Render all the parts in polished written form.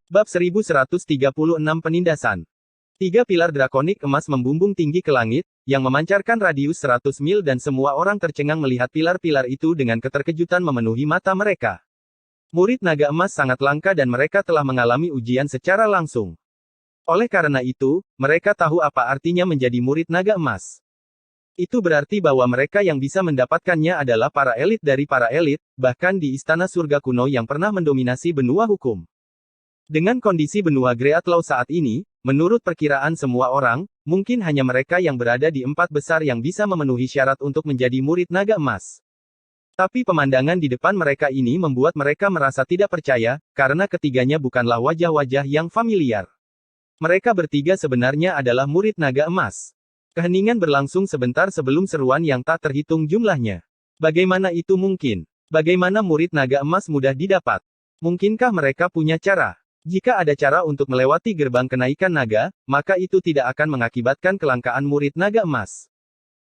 Bab 1136 Penindasan. Tiga pilar drakonik emas membumbung tinggi ke langit, yang memancarkan radius 100 mil dan semua orang tercengang melihat pilar-pilar itu dengan keterkejutan memenuhi mata mereka. Murid naga emas sangat langka dan mereka telah mengalami ujian secara langsung. Oleh karena itu, mereka tahu apa artinya menjadi murid naga emas. Itu berarti bahwa mereka yang bisa mendapatkannya adalah para elit dari para elit, bahkan di istana surga kuno yang pernah mendominasi benua hukum. Dengan kondisi benua Great Law saat ini, menurut perkiraan semua orang, mungkin hanya mereka yang berada di empat besar yang bisa memenuhi syarat untuk menjadi murid naga emas. Tapi pemandangan di depan mereka ini membuat mereka merasa tidak percaya, karena ketiganya bukanlah wajah-wajah yang familiar. Mereka bertiga sebenarnya adalah murid naga emas. Keheningan berlangsung sebentar sebelum seruan yang tak terhitung jumlahnya. Bagaimana itu mungkin? Bagaimana murid naga emas mudah didapat? Mungkinkah mereka punya cara? Jika ada cara untuk melewati gerbang kenaikan naga, maka itu tidak akan mengakibatkan kelangkaan murid naga emas.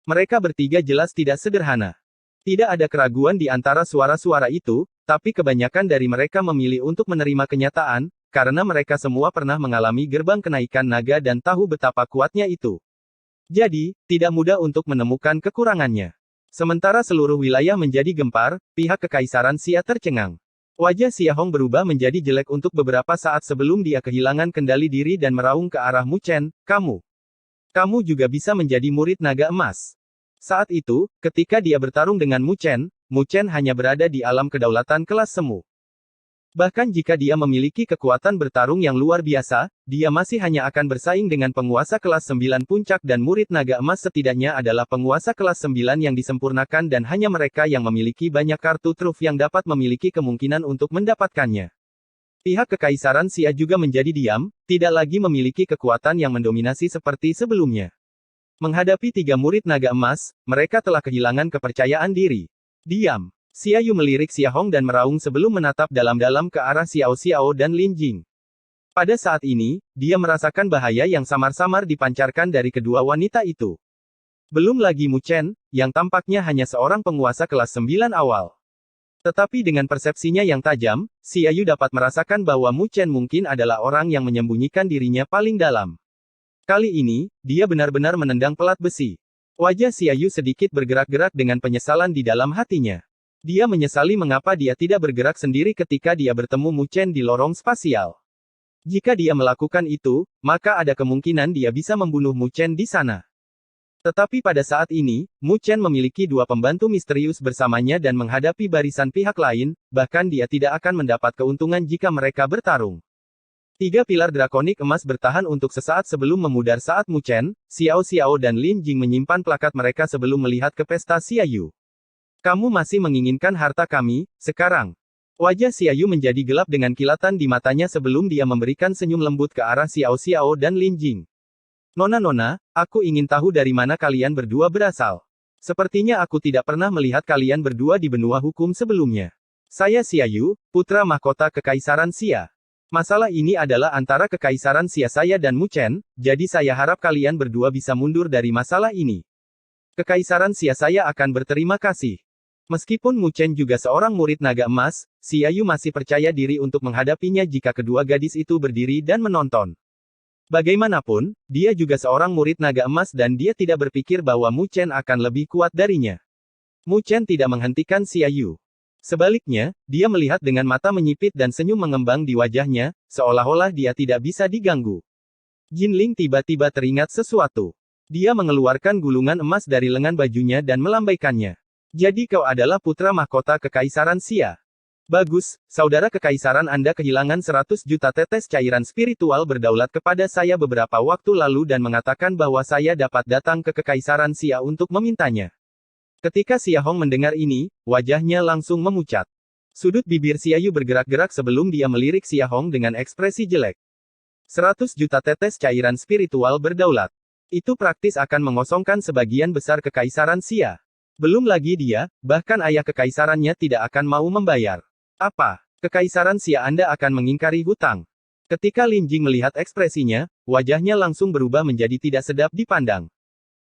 Mereka bertiga jelas tidak sederhana. Tidak ada keraguan di antara suara-suara itu, tapi kebanyakan dari mereka memilih untuk menerima kenyataan, karena mereka semua pernah mengalami gerbang kenaikan naga dan tahu betapa kuatnya itu. Jadi, tidak mudah untuk menemukan kekurangannya. Sementara seluruh wilayah menjadi gempar, pihak Kekaisaran Xia tercengang. Wajah Xia Hong berubah menjadi jelek untuk beberapa saat sebelum dia kehilangan kendali diri dan meraung ke arah Mu Chen, kamu juga bisa menjadi murid naga emas. Saat itu, ketika dia bertarung dengan Mu Chen hanya berada di alam kedaulatan kelas semu. Bahkan jika dia memiliki kekuatan bertarung yang luar biasa, dia masih hanya akan bersaing dengan penguasa kelas 9 puncak dan murid naga emas setidaknya adalah penguasa kelas 9 yang disempurnakan dan hanya mereka yang memiliki banyak kartu truf yang dapat memiliki kemungkinan untuk mendapatkannya. Pihak Kekaisaran Xia juga menjadi diam, tidak lagi memiliki kekuatan yang mendominasi seperti sebelumnya. Menghadapi tiga murid naga emas, mereka telah kehilangan kepercayaan diri. Diam. Xia Yu melirik Xia Hong dan meraung sebelum menatap dalam-dalam ke arah Xiao Xiao dan Lin Jing. Pada saat ini, dia merasakan bahaya yang samar-samar dipancarkan dari kedua wanita itu. Belum lagi Mu Chen, yang tampaknya hanya seorang penguasa kelas 9 awal. Tetapi dengan persepsinya yang tajam, Xia Yu dapat merasakan bahwa Mu Chen mungkin adalah orang yang menyembunyikan dirinya paling dalam. Kali ini, dia benar-benar menendang pelat besi. Wajah Xia Yu sedikit bergerak-gerak dengan penyesalan di dalam hatinya. Dia menyesali mengapa dia tidak bergerak sendiri ketika dia bertemu Mu Chen di lorong spasial. Jika dia melakukan itu, maka ada kemungkinan dia bisa membunuh Mu Chen di sana. Tetapi pada saat ini, Mu Chen memiliki dua pembantu misterius bersamanya dan menghadapi barisan pihak lain, bahkan dia tidak akan mendapat keuntungan jika mereka bertarung. Tiga pilar drakonik emas bertahan untuk sesaat sebelum memudar saat Mu Chen, Xiao Xiao dan Lin Jing menyimpan plakat mereka sebelum melihat ke pesta Xia Yu. Kamu masih menginginkan harta kami, sekarang. Wajah Xia Yu menjadi gelap dengan kilatan di matanya sebelum dia memberikan senyum lembut ke arah Xiao Xiao dan Lin Jing. Nona, aku ingin tahu dari mana kalian berdua berasal. Sepertinya aku tidak pernah melihat kalian berdua di benua hukum sebelumnya. Saya Xia Yu, putra mahkota Kekaisaran Xia. Masalah ini adalah antara Kekaisaran Xia saya dan Mu Chen, jadi saya harap kalian berdua bisa mundur dari masalah ini. Kekaisaran Xia saya akan berterima kasih. Meskipun Mu Chen juga seorang murid naga emas, Xia Yu masih percaya diri untuk menghadapinya jika kedua gadis itu berdiri dan menonton. Bagaimanapun, dia juga seorang murid naga emas dan dia tidak berpikir bahwa Mu Chen akan lebih kuat darinya. Mu Chen tidak menghentikan Xia Yu. Sebaliknya, dia melihat dengan mata menyipit dan senyum mengembang di wajahnya, seolah-olah dia tidak bisa diganggu. Jin Ling tiba-tiba teringat sesuatu. Dia mengeluarkan gulungan emas dari lengan bajunya dan melambaikannya. Jadi kau adalah putra mahkota Kekaisaran Xia. Bagus, saudara Kekaisaran Anda kehilangan 100 juta tetes cairan spiritual berdaulat kepada saya beberapa waktu lalu dan mengatakan bahwa saya dapat datang ke Kekaisaran Xia untuk memintanya. Ketika Xia Hong mendengar ini, wajahnya langsung memucat. Sudut bibir Xia Yu bergerak-gerak sebelum dia melirik Xia Hong dengan ekspresi jelek. 100 juta tetes cairan spiritual berdaulat. Itu praktis akan mengosongkan sebagian besar Kekaisaran Xia. Belum lagi dia, bahkan ayah kekaisarannya tidak akan mau membayar. Apa? Kekaisaran Xia Anda akan mengingkari hutang? Ketika Lin Jing melihat ekspresinya, wajahnya langsung berubah menjadi tidak sedap dipandang.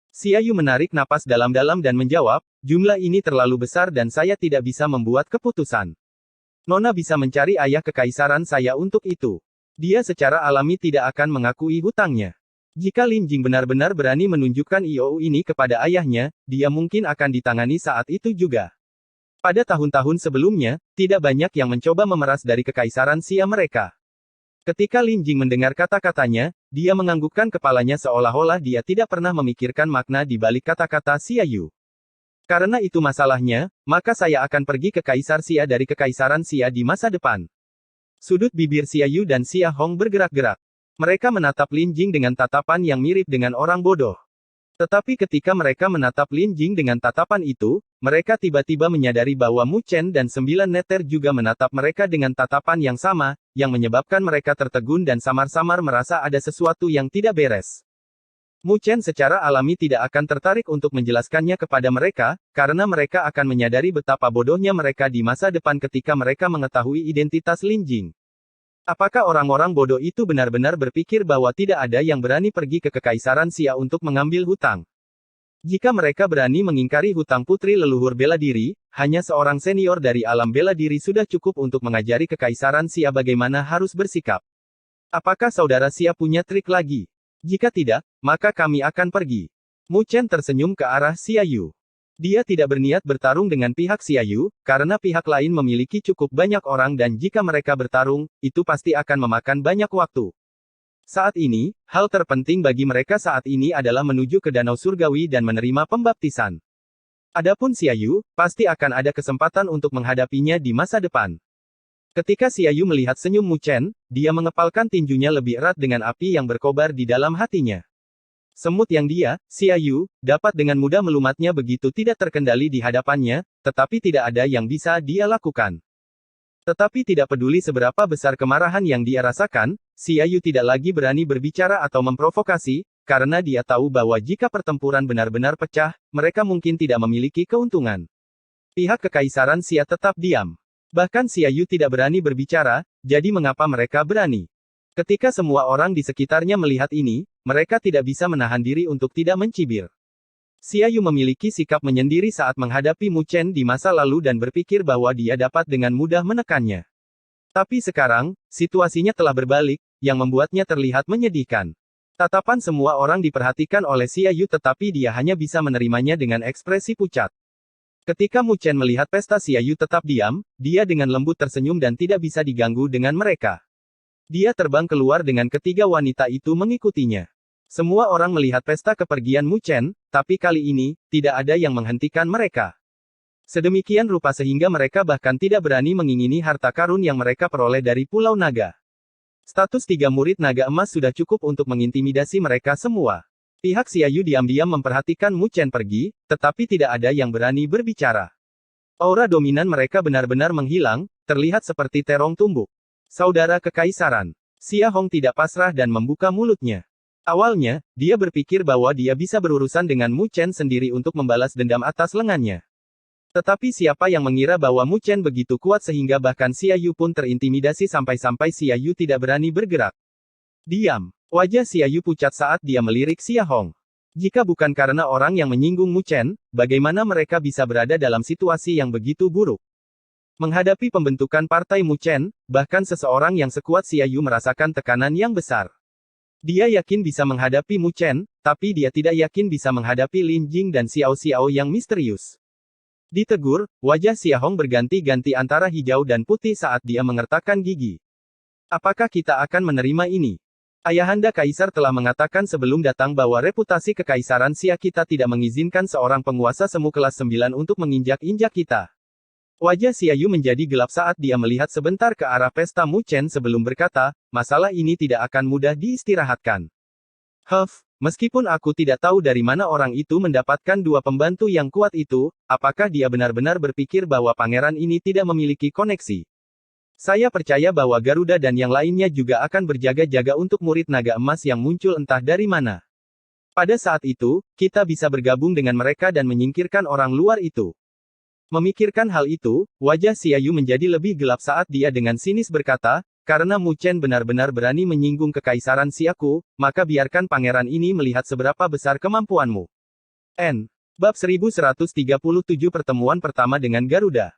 Xia Yu menarik napas dalam-dalam dan menjawab, jumlah ini terlalu besar dan saya tidak bisa membuat keputusan. Nona bisa mencari ayah kekaisaran saya untuk itu. Dia secara alami tidak akan mengakui hutangnya. Jika Lin Jing benar-benar berani menunjukkan IOU ini kepada ayahnya, dia mungkin akan ditangani saat itu juga. Pada tahun-tahun sebelumnya, tidak banyak yang mencoba memeras dari kekaisaran Xia mereka. Ketika Lin Jing mendengar kata-katanya, dia menganggukkan kepalanya seolah-olah dia tidak pernah memikirkan makna di balik kata-kata Xia Yu. Karena itu masalahnya, maka saya akan pergi ke Kaisar Xia dari kekaisaran Xia di masa depan. Sudut bibir Xia Yu dan Xia Hong bergerak-gerak. Mereka menatap Lin Jing dengan tatapan yang mirip dengan orang bodoh. Tetapi ketika mereka menatap Lin Jing dengan tatapan itu, mereka tiba-tiba menyadari bahwa Mu Chen dan 9 neter juga menatap mereka dengan tatapan yang sama, yang menyebabkan mereka tertegun dan samar-samar merasa ada sesuatu yang tidak beres. Mu Chen secara alami tidak akan tertarik untuk menjelaskannya kepada mereka, karena mereka akan menyadari betapa bodohnya mereka di masa depan ketika mereka mengetahui identitas Lin Jing. Apakah orang-orang bodoh itu benar-benar berpikir bahwa tidak ada yang berani pergi ke Kekaisaran Xia untuk mengambil hutang? Jika mereka berani mengingkari hutang putri leluhur bela diri, hanya seorang senior dari alam bela diri sudah cukup untuk mengajari Kekaisaran Xia bagaimana harus bersikap. Apakah saudara Xia punya trik lagi? Jika tidak, maka kami akan pergi. Mu Chen tersenyum ke arah Xia Yu. Dia tidak berniat bertarung dengan pihak Xia Yu, karena pihak lain memiliki cukup banyak orang dan jika mereka bertarung, itu pasti akan memakan banyak waktu. Saat ini, hal terpenting bagi mereka saat ini adalah menuju ke Danau Surgawi dan menerima pembaptisan. Adapun Xia Yu, pasti akan ada kesempatan untuk menghadapinya di masa depan. Ketika Xia Yu melihat senyum Mu Chen, dia mengepalkan tinjunya lebih erat dengan api yang berkobar di dalam hatinya. Semut yang dia, Xia Yu, dapat dengan mudah melumatnya begitu tidak terkendali di hadapannya, tetapi tidak ada yang bisa dia lakukan. Tetapi tidak peduli seberapa besar kemarahan yang dia rasakan, Xia Yu tidak lagi berani berbicara atau memprovokasi, karena dia tahu bahwa jika pertempuran benar-benar pecah, mereka mungkin tidak memiliki keuntungan. Pihak Kekaisaran Xia tetap diam. Bahkan Xia Yu tidak berani berbicara, jadi mengapa mereka berani? Ketika semua orang di sekitarnya melihat ini, mereka tidak bisa menahan diri untuk tidak mencibir. Xia Yu memiliki sikap menyendiri saat menghadapi Mu Chen di masa lalu dan berpikir bahwa dia dapat dengan mudah menekannya. Tapi sekarang, situasinya telah berbalik, yang membuatnya terlihat menyedihkan. Tatapan semua orang diperhatikan oleh Xia Yu tetapi dia hanya bisa menerimanya dengan ekspresi pucat. Ketika Mu Chen melihat pesta Xia Yu tetap diam, dia dengan lembut tersenyum dan tidak bisa diganggu dengan mereka. Dia terbang keluar dengan ketiga wanita itu mengikutinya. Semua orang melihat pesta kepergian Mu Chen, tapi kali ini, tidak ada yang menghentikan mereka. Sedemikian rupa sehingga mereka bahkan tidak berani mengingini harta karun yang mereka peroleh dari Pulau Naga. Status 3 murid naga emas sudah cukup untuk mengintimidasi mereka semua. Pihak Xia Yu diam-diam memperhatikan Mu Chen pergi, tetapi tidak ada yang berani berbicara. Aura dominan mereka benar-benar menghilang, terlihat seperti terong tumbuk. Saudara Kekaisaran. Xia Hong tidak pasrah dan membuka mulutnya. Awalnya, dia berpikir bahwa dia bisa berurusan dengan Mu Chen sendiri untuk membalas dendam atas lengannya. Tetapi siapa yang mengira bahwa Mu Chen begitu kuat sehingga bahkan Xia Yu pun terintimidasi sampai-sampai Xia Yu tidak berani bergerak. Diam. Wajah Xia Yu pucat saat dia melirik Xia Hong. Jika bukan karena orang yang menyinggung Mu Chen, bagaimana mereka bisa berada dalam situasi yang begitu buruk? Menghadapi pembentukan partai Mu Chen, bahkan seseorang yang sekuat Xia Yu merasakan tekanan yang besar. Dia yakin bisa menghadapi Mu Chen, tapi dia tidak yakin bisa menghadapi Lin Jing dan Xiao Xiao yang misterius. Ditegur, wajah Xia Hong berganti-ganti antara hijau dan putih saat dia mengertakkan gigi. Apakah kita akan menerima ini? Ayahanda Kaisar telah mengatakan sebelum datang bahwa reputasi Kekaisaran Xia kita tidak mengizinkan seorang penguasa semu kelas 9 untuk menginjak-injak kita. Wajah Xia Yu menjadi gelap saat dia melihat sebentar ke arah pesta Mu Chen sebelum berkata, masalah ini tidak akan mudah diistirahatkan. Meskipun aku tidak tahu dari mana orang itu mendapatkan dua pembantu yang kuat itu, apakah dia benar-benar berpikir bahwa pangeran ini tidak memiliki koneksi? Saya percaya bahwa Garuda dan yang lainnya juga akan berjaga-jaga untuk murid naga emas yang muncul entah dari mana. Pada saat itu, kita bisa bergabung dengan mereka dan menyingkirkan orang luar itu. Memikirkan hal itu, wajah Xia Yu menjadi lebih gelap saat dia dengan sinis berkata, karena Mu Chen benar-benar berani menyinggung Kekaisaran Xiaku, maka biarkan pangeran ini melihat seberapa besar kemampuanmu. Bab 1137 Pertemuan pertama dengan Garuda.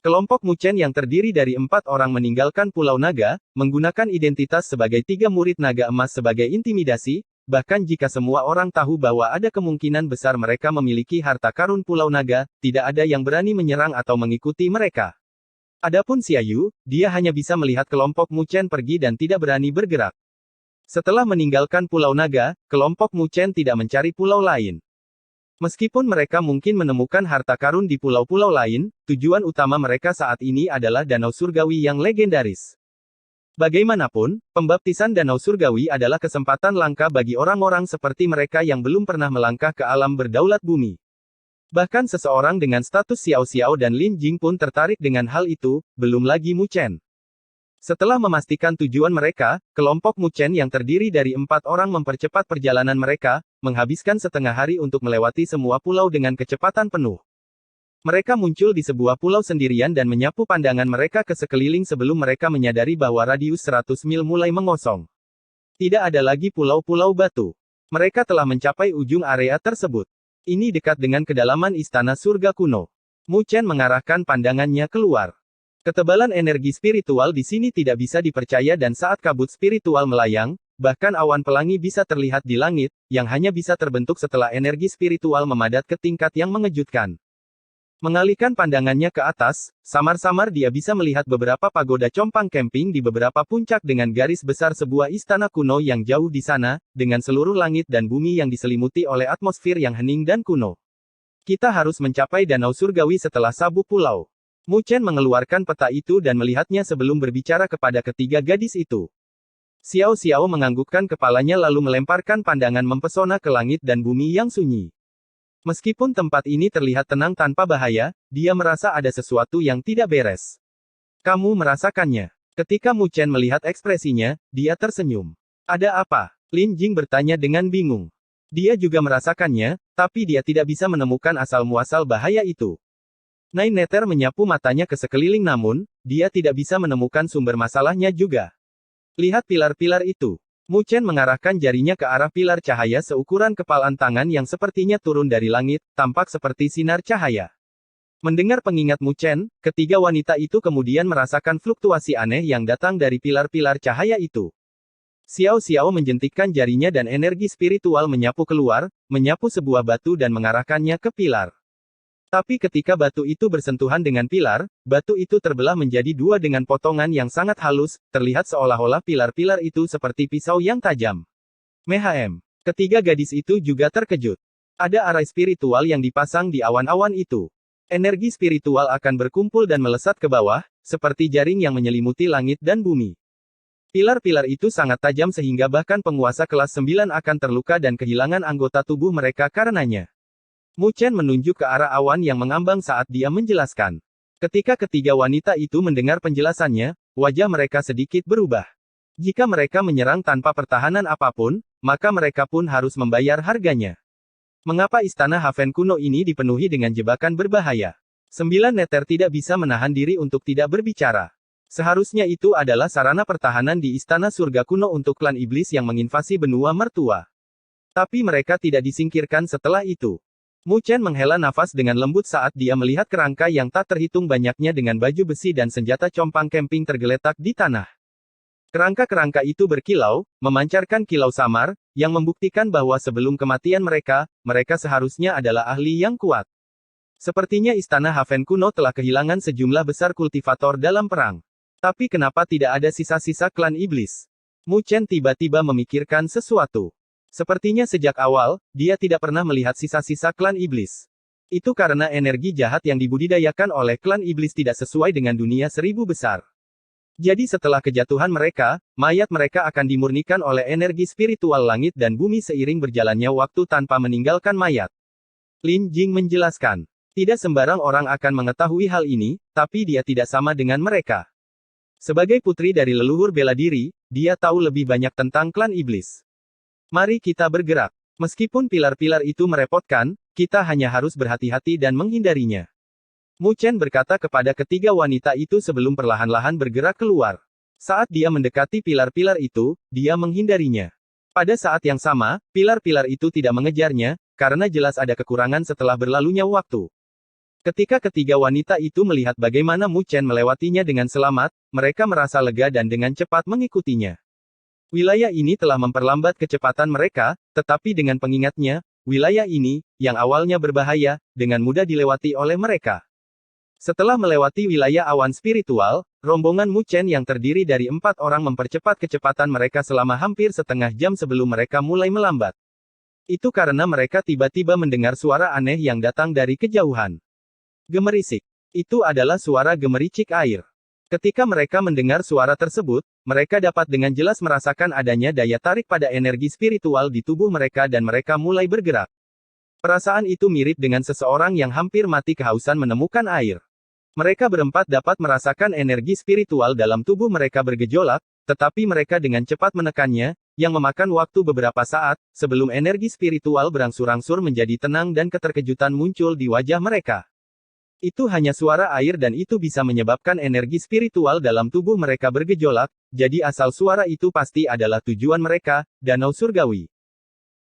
Kelompok Mu Chen yang terdiri dari 4 orang meninggalkan Pulau Naga, menggunakan identitas sebagai 3 murid naga emas sebagai intimidasi, bahkan jika semua orang tahu bahwa ada kemungkinan besar mereka memiliki harta karun Pulau Naga, tidak ada yang berani menyerang atau mengikuti mereka. Adapun Xiaoyu, dia hanya bisa melihat kelompok Mu Chen pergi dan tidak berani bergerak. Setelah meninggalkan Pulau Naga, kelompok Mu Chen tidak mencari pulau lain. Meskipun mereka mungkin menemukan harta karun di pulau-pulau lain, tujuan utama mereka saat ini adalah Danau Surgawi yang legendaris. Bagaimanapun, pembaptisan Danau Surgawi adalah kesempatan langka bagi orang-orang seperti mereka yang belum pernah melangkah ke alam berdaulat bumi. Bahkan seseorang dengan status Xiao Xiao dan Lin Jing pun tertarik dengan hal itu, belum lagi Mu Chen. Setelah memastikan tujuan mereka, kelompok Mu Chen yang terdiri dari 4 orang mempercepat perjalanan mereka, menghabiskan setengah hari untuk melewati semua pulau dengan kecepatan penuh. Mereka muncul di sebuah pulau sendirian dan menyapu pandangan mereka ke sekeliling sebelum mereka menyadari bahwa radius 100 mil mulai mengosong. Tidak ada lagi pulau-pulau batu. Mereka telah mencapai ujung area tersebut. Ini dekat dengan kedalaman Istana Surga Kuno. Mu Chen mengarahkan pandangannya keluar. Ketebalan energi spiritual di sini tidak bisa dipercaya dan saat kabut spiritual melayang, bahkan awan pelangi bisa terlihat di langit, yang hanya bisa terbentuk setelah energi spiritual memadat ke tingkat yang mengejutkan. Mengalihkan pandangannya ke atas, samar-samar dia bisa melihat beberapa pagoda compang camping di beberapa puncak dengan garis besar sebuah istana kuno yang jauh di sana, dengan seluruh langit dan bumi yang diselimuti oleh atmosfer yang hening dan kuno. Kita harus mencapai Danau Surgawi setelah sabuk pulau. Mu Chen mengeluarkan peta itu dan melihatnya sebelum berbicara kepada ketiga gadis itu. Xiao Xiao menganggukkan kepalanya lalu melemparkan pandangan mempesona ke langit dan bumi yang sunyi. Meskipun tempat ini terlihat tenang tanpa bahaya, dia merasa ada sesuatu yang tidak beres. Kamu merasakannya. Ketika Mu Chen melihat ekspresinya, dia tersenyum. Ada apa? Lin Jing bertanya dengan bingung. Dia juga merasakannya, tapi dia tidak bisa menemukan asal-muasal bahaya itu. Nine Nether menyapu matanya ke sekeliling namun, dia tidak bisa menemukan sumber masalahnya juga. Lihat pilar-pilar itu. Mu Chen mengarahkan jarinya ke arah pilar cahaya seukuran kepalan tangan yang sepertinya turun dari langit, tampak seperti sinar cahaya. Mendengar pengingat Mu Chen, ketiga wanita itu kemudian merasakan fluktuasi aneh yang datang dari pilar-pilar cahaya itu. Xiao Xiao menjentikkan jarinya dan energi spiritual menyapu keluar, menyapu sebuah batu dan mengarahkannya ke pilar. Tapi ketika batu itu bersentuhan dengan pilar, batu itu terbelah menjadi 2 dengan potongan yang sangat halus, terlihat seolah-olah pilar-pilar itu seperti pisau yang tajam. Mehem. Ketiga gadis itu juga terkejut. Ada arai spiritual yang dipasang di awan-awan itu. Energi spiritual akan berkumpul dan melesat ke bawah, seperti jaring yang menyelimuti langit dan bumi. Pilar-pilar itu sangat tajam sehingga bahkan penguasa kelas 9 akan terluka dan kehilangan anggota tubuh mereka karenanya. Mu Chen menunjuk ke arah awan yang mengambang saat dia menjelaskan. Ketika ketiga wanita itu mendengar penjelasannya, wajah mereka sedikit berubah. Jika mereka menyerang tanpa pertahanan apapun, maka mereka pun harus membayar harganya. Mengapa istana Haven kuno ini dipenuhi dengan jebakan berbahaya? 9 Nether tidak bisa menahan diri untuk tidak berbicara. Seharusnya itu adalah sarana pertahanan di istana surga kuno untuk klan iblis yang menginvasi benua mertua. Tapi mereka tidak disingkirkan setelah itu. Mu Chen menghela nafas dengan lembut saat dia melihat kerangka yang tak terhitung banyaknya dengan baju besi dan senjata compang camping tergeletak di tanah. Kerangka-kerangka itu berkilau, memancarkan kilau samar, yang membuktikan bahwa sebelum kematian mereka, mereka seharusnya adalah ahli yang kuat. Sepertinya istana Haven kuno telah kehilangan sejumlah besar kultivator dalam perang. Tapi kenapa tidak ada sisa-sisa klan iblis? Mu Chen tiba-tiba memikirkan sesuatu. Sepertinya sejak awal, dia tidak pernah melihat sisa-sisa klan iblis. Itu karena energi jahat yang dibudidayakan oleh klan iblis tidak sesuai dengan dunia 1000 besar. Jadi setelah kejatuhan mereka, mayat mereka akan dimurnikan oleh energi spiritual langit dan bumi seiring berjalannya waktu tanpa meninggalkan mayat. Lin Jing menjelaskan. Tidak sembarang orang akan mengetahui hal ini, tapi dia tidak sama dengan mereka. Sebagai putri dari leluhur bela diri, dia tahu lebih banyak tentang klan iblis. Mari kita bergerak. Meskipun pilar-pilar itu merepotkan, kita hanya harus berhati-hati dan menghindarinya. Mu Chen berkata kepada ketiga wanita itu sebelum perlahan-lahan bergerak keluar. Saat dia mendekati pilar-pilar itu, dia menghindarinya. Pada saat yang sama, pilar-pilar itu tidak mengejarnya, karena jelas ada kekurangan setelah berlalunya waktu. Ketika ketiga wanita itu melihat bagaimana Mu Chen melewatinya dengan selamat, mereka merasa lega dan dengan cepat mengikutinya. Wilayah ini telah memperlambat kecepatan mereka, tetapi dengan pengingatnya, wilayah ini, yang awalnya berbahaya, dengan mudah dilewati oleh mereka. Setelah melewati wilayah awan spiritual, rombongan Mu Chen yang terdiri dari 4 orang mempercepat kecepatan mereka selama hampir setengah jam sebelum mereka mulai melambat. Itu karena mereka tiba-tiba mendengar suara aneh yang datang dari kejauhan. Gemerisik. Itu adalah suara gemericik air. Ketika mereka mendengar suara tersebut, mereka dapat dengan jelas merasakan adanya daya tarik pada energi spiritual di tubuh mereka dan mereka mulai bergerak. Perasaan itu mirip dengan seseorang yang hampir mati kehausan menemukan air. Mereka berempat dapat merasakan energi spiritual dalam tubuh mereka bergejolak, tetapi mereka dengan cepat menekannya, yang memakan waktu beberapa saat, sebelum energi spiritual berangsur-angsur menjadi tenang dan keterkejutan muncul di wajah mereka. Itu hanya suara air dan itu bisa menyebabkan energi spiritual dalam tubuh mereka bergejolak, jadi asal suara itu pasti adalah tujuan mereka, danau surgawi.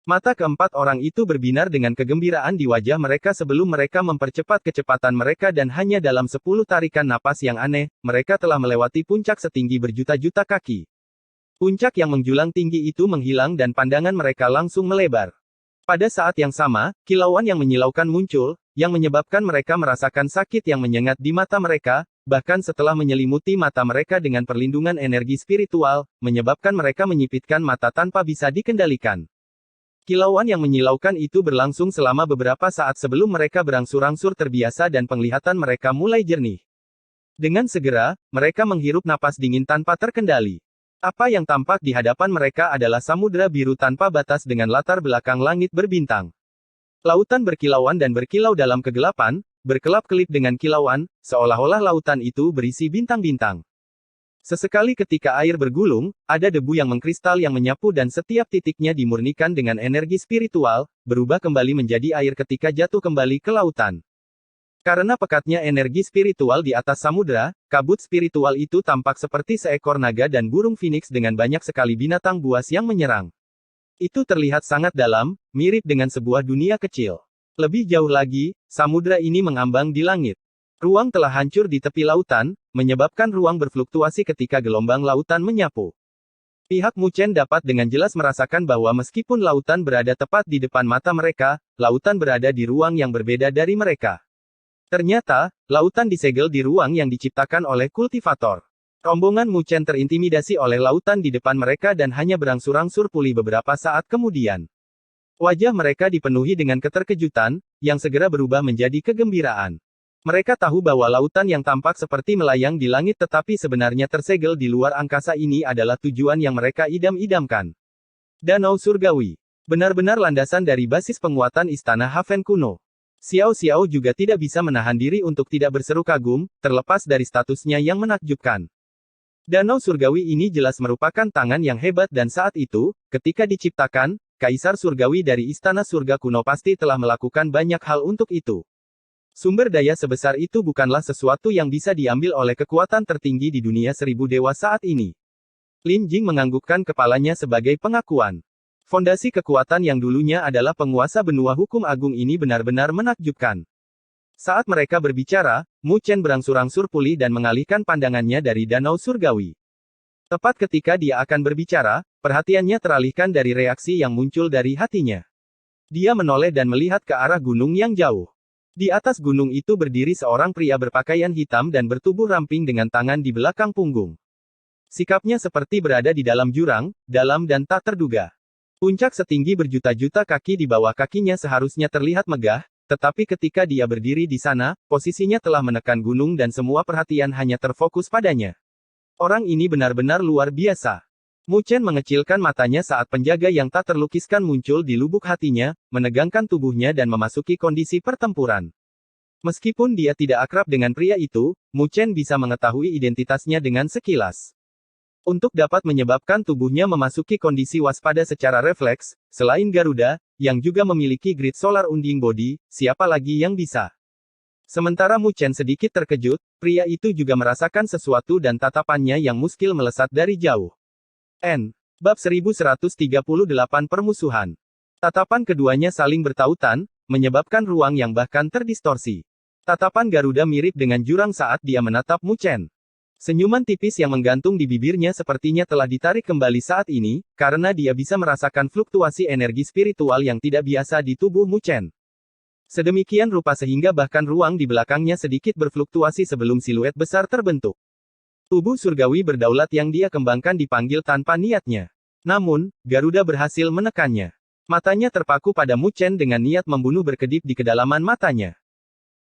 Mata keempat orang itu berbinar dengan kegembiraan di wajah mereka sebelum mereka mempercepat kecepatan mereka dan hanya dalam 10 tarikan napas yang aneh, mereka telah melewati puncak setinggi berjuta-juta kaki. Puncak yang menjulang tinggi itu menghilang dan pandangan mereka langsung melebar. Pada saat yang sama, kilauan yang menyilaukan muncul, yang menyebabkan mereka merasakan sakit yang menyengat di mata mereka, bahkan setelah menyelimuti mata mereka dengan perlindungan energi spiritual, menyebabkan mereka menyipitkan mata tanpa bisa dikendalikan. Kilauan yang menyilaukan itu berlangsung selama beberapa saat sebelum mereka berangsur-angsur terbiasa dan penglihatan mereka mulai jernih. Dengan segera, mereka menghirup napas dingin tanpa terkendali. Apa yang tampak di hadapan mereka adalah samudera biru tanpa batas dengan latar belakang langit berbintang. Lautan berkilauan dan berkilau dalam kegelapan, berkelap-kelip dengan kilauan, seolah-olah lautan itu berisi bintang-bintang. Sesekali ketika air bergulung, ada debu yang mengkristal yang menyapu dan setiap titiknya dimurnikan dengan energi spiritual, berubah kembali menjadi air ketika jatuh kembali ke lautan. Karena pekatnya energi spiritual di atas samudera, kabut spiritual itu tampak seperti seekor naga dan burung phoenix dengan banyak sekali binatang buas yang menyerang. Itu terlihat sangat dalam, mirip dengan sebuah dunia kecil. Lebih jauh lagi, samudera ini mengambang di langit. Ruang telah hancur di tepi lautan, menyebabkan ruang berfluktuasi ketika gelombang lautan menyapu. Pihak Mu Chen dapat dengan jelas merasakan bahwa meskipun lautan berada tepat di depan mata mereka, lautan berada di ruang yang berbeda dari mereka. Ternyata, lautan disegel di ruang yang diciptakan oleh kultivator. Rombongan Mu Chen terintimidasi oleh lautan di depan mereka dan hanya berangsur-angsur pulih beberapa saat kemudian. Wajah mereka dipenuhi dengan keterkejutan, yang segera berubah menjadi kegembiraan. Mereka tahu bahwa lautan yang tampak seperti melayang di langit tetapi sebenarnya tersegel di luar angkasa ini adalah tujuan yang mereka idam-idamkan. Danau Surgawi. Benar-benar landasan dari basis penguatan Istana Haven kuno. Xiao Xiao juga tidak bisa menahan diri untuk tidak berseru kagum, terlepas dari statusnya yang menakjubkan. Danau Surgawi ini jelas merupakan tangan yang hebat dan saat itu, ketika diciptakan, Kaisar Surgawi dari Istana Surga kuno pasti telah melakukan banyak hal untuk itu. Sumber daya sebesar itu bukanlah sesuatu yang bisa diambil oleh kekuatan tertinggi di dunia 1000 dewa saat ini. Lin Jing menganggukkan kepalanya sebagai pengakuan. Fondasi kekuatan yang dulunya adalah penguasa benua hukum agung ini benar-benar menakjubkan. Saat mereka berbicara, Mu Chen berangsur-angsur pulih dan mengalihkan pandangannya dari Danau Surgawi. Tepat ketika dia akan berbicara, perhatiannya teralihkan dari reaksi yang muncul dari hatinya. Dia menoleh dan melihat ke arah gunung yang jauh. Di atas gunung itu berdiri seorang pria berpakaian hitam dan bertubuh ramping dengan tangan di belakang punggung. Sikapnya seperti berada di dalam jurang, dalam dan tak terduga. Puncak setinggi berjuta-juta kaki di bawah kakinya seharusnya terlihat megah, tetapi ketika dia berdiri di sana, posisinya telah menekan gunung dan semua perhatian hanya terfokus padanya. Orang ini benar-benar luar biasa. Mu Chen mengecilkan matanya saat penjaga yang tak terlukiskan muncul di lubuk hatinya, menegangkan tubuhnya dan memasuki kondisi pertempuran. Meskipun dia tidak akrab dengan pria itu, Mu Chen bisa mengetahui identitasnya dengan sekilas. Untuk dapat menyebabkan tubuhnya memasuki kondisi waspada secara refleks, selain Garuda, yang juga memiliki grid solar unding body, siapa lagi yang bisa? Sementara Mu Chen sedikit terkejut, pria itu juga merasakan sesuatu dan tatapannya yang muskil melesat dari jauh. Bab 1138 Permusuhan. Tatapan keduanya saling bertautan, menyebabkan ruang yang bahkan terdistorsi. Tatapan Garuda mirip dengan jurang saat dia menatap Mu Chen. Senyuman tipis yang menggantung di bibirnya sepertinya telah ditarik kembali saat ini, karena dia bisa merasakan fluktuasi energi spiritual yang tidak biasa di tubuh Mu Chen. Sedemikian rupa sehingga bahkan ruang di belakangnya sedikit berfluktuasi sebelum siluet besar terbentuk. Tubuh surgawi berdaulat yang dia kembangkan dipanggil tanpa niatnya. Namun, Garuda berhasil menekannya. Matanya terpaku pada Mu Chen dengan niat membunuh berkedip di kedalaman matanya.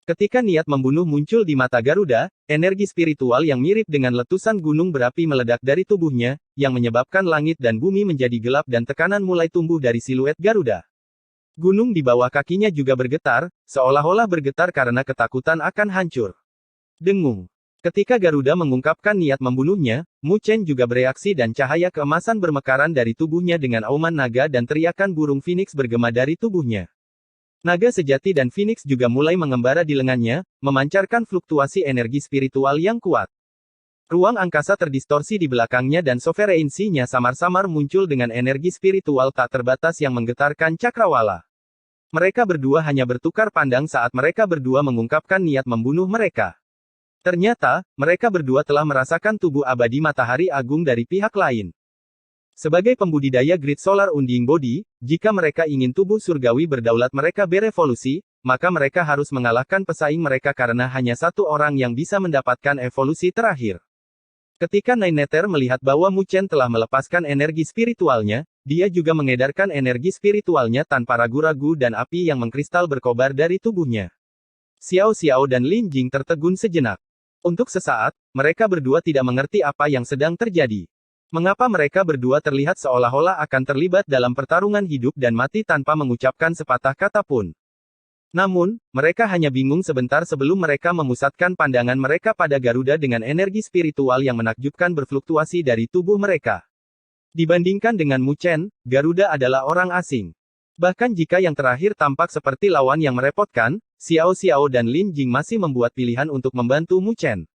Ketika niat membunuh muncul di mata Garuda, energi spiritual yang mirip dengan letusan gunung berapi meledak dari tubuhnya, yang menyebabkan langit dan bumi menjadi gelap dan tekanan mulai tumbuh dari siluet Garuda. Gunung di bawah kakinya juga bergetar, seolah-olah bergetar karena ketakutan akan hancur. Dengung. Ketika Garuda mengungkapkan niat membunuhnya, Mu Chen juga bereaksi dan cahaya keemasan bermekaran dari tubuhnya dengan auman naga dan teriakan burung phoenix bergema dari tubuhnya. Naga sejati dan phoenix juga mulai mengembara di lengannya, memancarkan fluktuasi energi spiritual yang kuat. Ruang angkasa terdistorsi di belakangnya dan sovereignty-nya samar-samar muncul dengan energi spiritual tak terbatas yang menggetarkan cakrawala. Mereka berdua hanya bertukar pandang saat mereka berdua mengungkapkan niat membunuh mereka. Ternyata, mereka berdua telah merasakan tubuh abadi matahari agung dari pihak lain. Sebagai pembudidaya Grid Solar Unding Body, jika mereka ingin tubuh surgawi berdaulat mereka berevolusi, maka mereka harus mengalahkan pesaing mereka karena hanya satu orang yang bisa mendapatkan evolusi terakhir. Ketika Nine Nether melihat bahwa Mu Chen telah melepaskan energi spiritualnya, dia juga mengedarkan energi spiritualnya tanpa ragu-ragu dan api yang mengkristal berkobar dari tubuhnya. Xiao Xiao dan Lin Jing tertegun sejenak. Untuk sesaat, mereka berdua tidak mengerti apa yang sedang terjadi. Mengapa mereka berdua terlihat seolah-olah akan terlibat dalam pertarungan hidup dan mati tanpa mengucapkan sepatah kata pun. Namun, mereka hanya bingung sebentar sebelum mereka memusatkan pandangan mereka pada Garuda dengan energi spiritual yang menakjubkan berfluktuasi dari tubuh mereka. Dibandingkan dengan Mu Chen, Garuda adalah orang asing. Bahkan jika yang terakhir tampak seperti lawan yang merepotkan, Xiao Xiao dan Lin Jing masih membuat pilihan untuk membantu Mu Chen.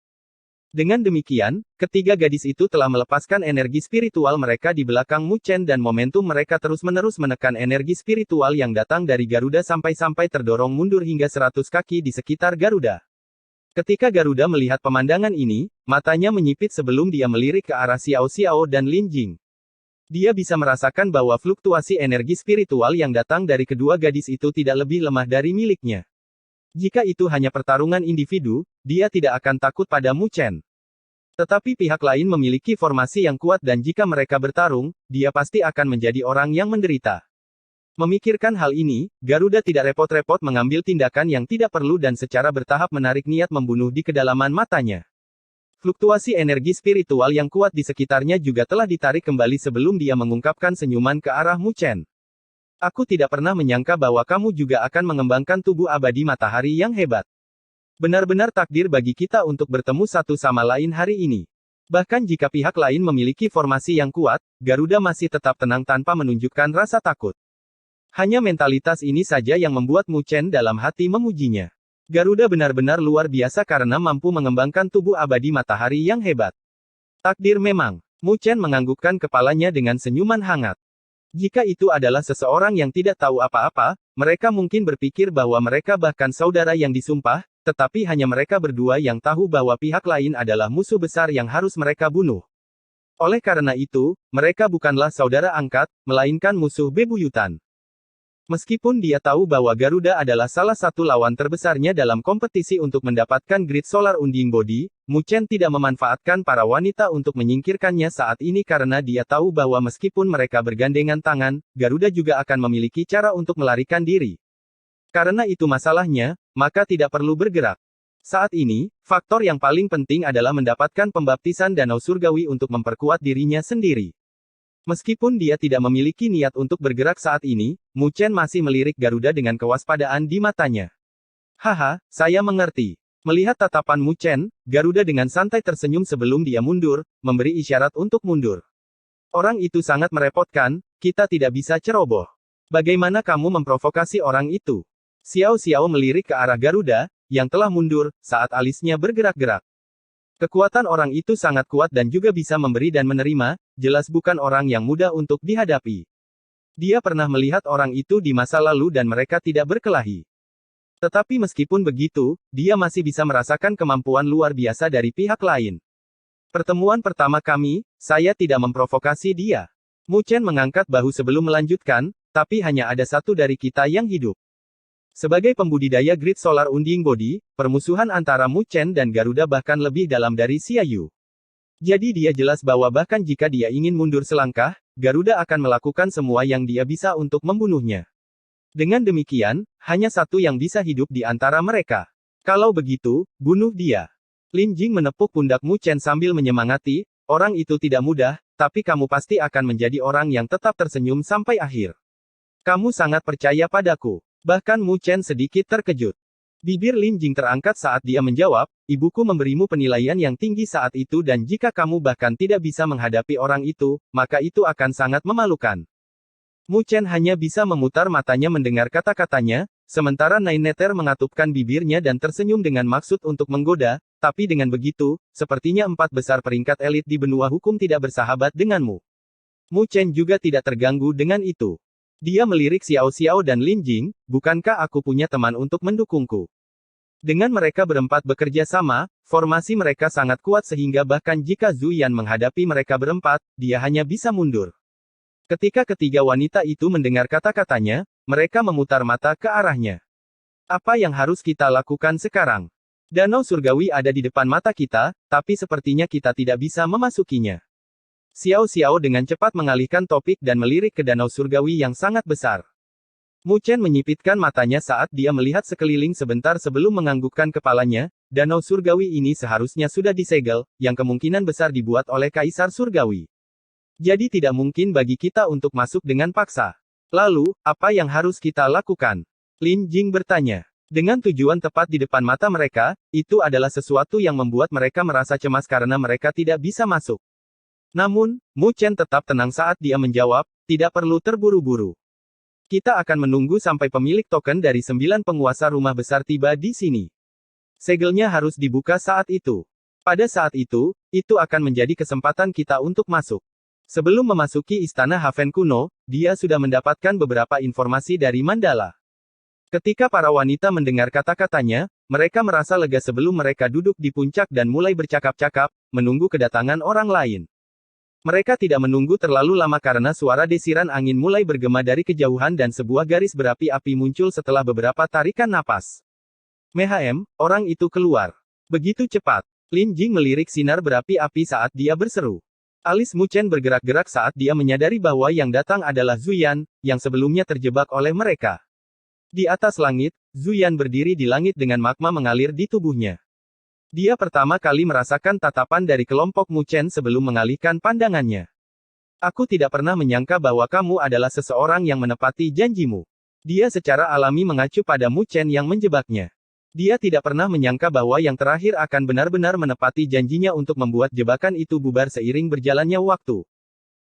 Dengan demikian, ketiga gadis itu telah melepaskan energi spiritual mereka di belakang Mu Chen dan momentum mereka terus-menerus menekan energi spiritual yang datang dari Garuda sampai-sampai terdorong mundur hingga 100 kaki di sekitar Garuda. Ketika Garuda melihat pemandangan ini, matanya menyipit sebelum dia melirik ke arah Xiao Xiao dan Lin Jing. Dia bisa merasakan bahwa fluktuasi energi spiritual yang datang dari kedua gadis itu tidak lebih lemah dari miliknya. Jika itu hanya pertarungan individu, dia tidak akan takut pada Mu Chen. Tetapi pihak lain memiliki formasi yang kuat dan jika mereka bertarung, dia pasti akan menjadi orang yang menderita. Memikirkan hal ini, Garuda tidak repot-repot mengambil tindakan yang tidak perlu dan secara bertahap menarik niat membunuh di kedalaman matanya. Fluktuasi energi spiritual yang kuat di sekitarnya juga telah ditarik kembali sebelum dia mengungkapkan senyuman ke arah Mu Chen. Aku tidak pernah menyangka bahwa kamu juga akan mengembangkan tubuh abadi matahari yang hebat. Benar-benar takdir bagi kita untuk bertemu satu sama lain hari ini. Bahkan jika pihak lain memiliki formasi yang kuat, Garuda masih tetap tenang tanpa menunjukkan rasa takut. Hanya mentalitas ini saja yang membuat Mu Chen dalam hati memujinya. Garuda benar-benar luar biasa karena mampu mengembangkan tubuh abadi matahari yang hebat. Takdir memang. Mu Chen menganggukkan kepalanya dengan senyuman hangat. Jika itu adalah seseorang yang tidak tahu apa-apa, mereka mungkin berpikir bahwa mereka bahkan saudara yang disumpah, tetapi hanya mereka berdua yang tahu bahwa pihak lain adalah musuh besar yang harus mereka bunuh. Oleh karena itu, mereka bukanlah saudara angkat, melainkan musuh bebuyutan. Meskipun dia tahu bahwa Garuda adalah salah satu lawan terbesarnya dalam kompetisi untuk mendapatkan Grid Solar Unding Body, Mu Chen tidak memanfaatkan para wanita untuk menyingkirkannya saat ini karena dia tahu bahwa meskipun mereka bergandengan tangan, Garuda juga akan memiliki cara untuk melarikan diri. Karena itu masalahnya, maka tidak perlu bergerak. Saat ini, faktor yang paling penting adalah mendapatkan pembaptisan danau surgawi untuk memperkuat dirinya sendiri. Meskipun dia tidak memiliki niat untuk bergerak saat ini, Mu Chen masih melirik Garuda dengan kewaspadaan di matanya. Haha, saya mengerti. Melihat tatapan Mu Chen, Garuda dengan santai tersenyum sebelum dia mundur, memberi isyarat untuk mundur. Orang itu sangat merepotkan, kita tidak bisa ceroboh. Bagaimana kamu memprovokasi orang itu? Xiao Xiao melirik ke arah Garuda, yang telah mundur, saat alisnya bergerak-gerak. Kekuatan orang itu sangat kuat dan juga bisa memberi dan menerima, jelas bukan orang yang mudah untuk dihadapi. Dia pernah melihat orang itu di masa lalu dan mereka tidak berkelahi. Tetapi meskipun begitu, dia masih bisa merasakan kemampuan luar biasa dari pihak lain. Pertemuan pertama kami, saya tidak memprovokasi dia. Mu Chen mengangkat bahu sebelum melanjutkan, tapi hanya ada satu dari kita yang hidup. Sebagai pembudidaya Grid Solar Unding Body, permusuhan antara Mu Chen dan Garuda bahkan lebih dalam dari Xia Yu. Jadi dia jelas bahwa bahkan jika dia ingin mundur selangkah, Garuda akan melakukan semua yang dia bisa untuk membunuhnya. Dengan demikian, hanya satu yang bisa hidup di antara mereka. Kalau begitu, bunuh dia. Lin Jing menepuk pundak Mu Chen sambil menyemangati, orang itu tidak mudah, tapi kamu pasti akan menjadi orang yang tetap tersenyum sampai akhir. Kamu sangat percaya padaku. Bahkan Mu Chen sedikit terkejut. Bibir Lin Jing terangkat saat dia menjawab, ibuku memberimu penilaian yang tinggi saat itu dan jika kamu bahkan tidak bisa menghadapi orang itu, maka itu akan sangat memalukan. Mu Chen hanya bisa memutar matanya mendengar kata-katanya, sementara Nine Nether mengatupkan bibirnya dan tersenyum dengan maksud untuk menggoda, tapi dengan begitu, sepertinya 4 besar peringkat elit di benua hukum tidak bersahabat denganmu. Mu Chen juga tidak terganggu dengan itu. Dia melirik Xiao Xiao dan Lin Jing, bukankah aku punya teman untuk mendukungku? Dengan mereka berempat bekerja sama, formasi mereka sangat kuat sehingga bahkan jika Zhu Yan menghadapi mereka berempat, dia hanya bisa mundur. Ketika ketiga wanita itu mendengar kata-katanya, mereka memutar mata ke arahnya. Apa yang harus kita lakukan sekarang? Danau surgawi ada di depan mata kita, tapi sepertinya kita tidak bisa memasukinya. Xiao Xiao dengan cepat mengalihkan topik dan melirik ke danau surgawi yang sangat besar. Mu Chen menyipitkan matanya saat dia melihat sekeliling sebentar sebelum menganggukkan kepalanya, danau surgawi ini seharusnya sudah disegel, yang kemungkinan besar dibuat oleh Kaisar Surgawi. Jadi tidak mungkin bagi kita untuk masuk dengan paksa. Lalu, apa yang harus kita lakukan? Lin Jing bertanya. Dengan tujuan tepat di depan mata mereka, itu adalah sesuatu yang membuat mereka merasa cemas karena mereka tidak bisa masuk. Namun, Mu Chen tetap tenang saat dia menjawab, tidak perlu terburu-buru. Kita akan menunggu sampai pemilik token dari 9 penguasa rumah besar tiba di sini. Segelnya harus dibuka saat itu. Pada saat itu akan menjadi kesempatan kita untuk masuk. Sebelum memasuki Istana Haven kuno, dia sudah mendapatkan beberapa informasi dari Mandala. Ketika para wanita mendengar kata-katanya, mereka merasa lega sebelum mereka duduk di puncak dan mulai bercakap-cakap, menunggu kedatangan orang lain. Mereka tidak menunggu terlalu lama karena suara desiran angin mulai bergema dari kejauhan dan sebuah garis berapi-api muncul setelah beberapa tarikan napas. Mehem, orang itu keluar. Begitu cepat. Lin Jing melirik sinar berapi-api saat dia berseru. Alis Mu Chen bergerak-gerak saat dia menyadari bahwa yang datang adalah Zhu Yan, yang sebelumnya terjebak oleh mereka. Di atas langit, Zhu Yan berdiri di langit dengan magma mengalir di tubuhnya. Dia pertama kali merasakan tatapan dari kelompok Mu Chen sebelum mengalihkan pandangannya. Aku tidak pernah menyangka bahwa kamu adalah seseorang yang menepati janjimu. Dia secara alami mengacu pada Mu Chen yang menjebaknya. Dia tidak pernah menyangka bahwa yang terakhir akan benar-benar menepati janjinya untuk membuat jebakan itu bubar seiring berjalannya waktu.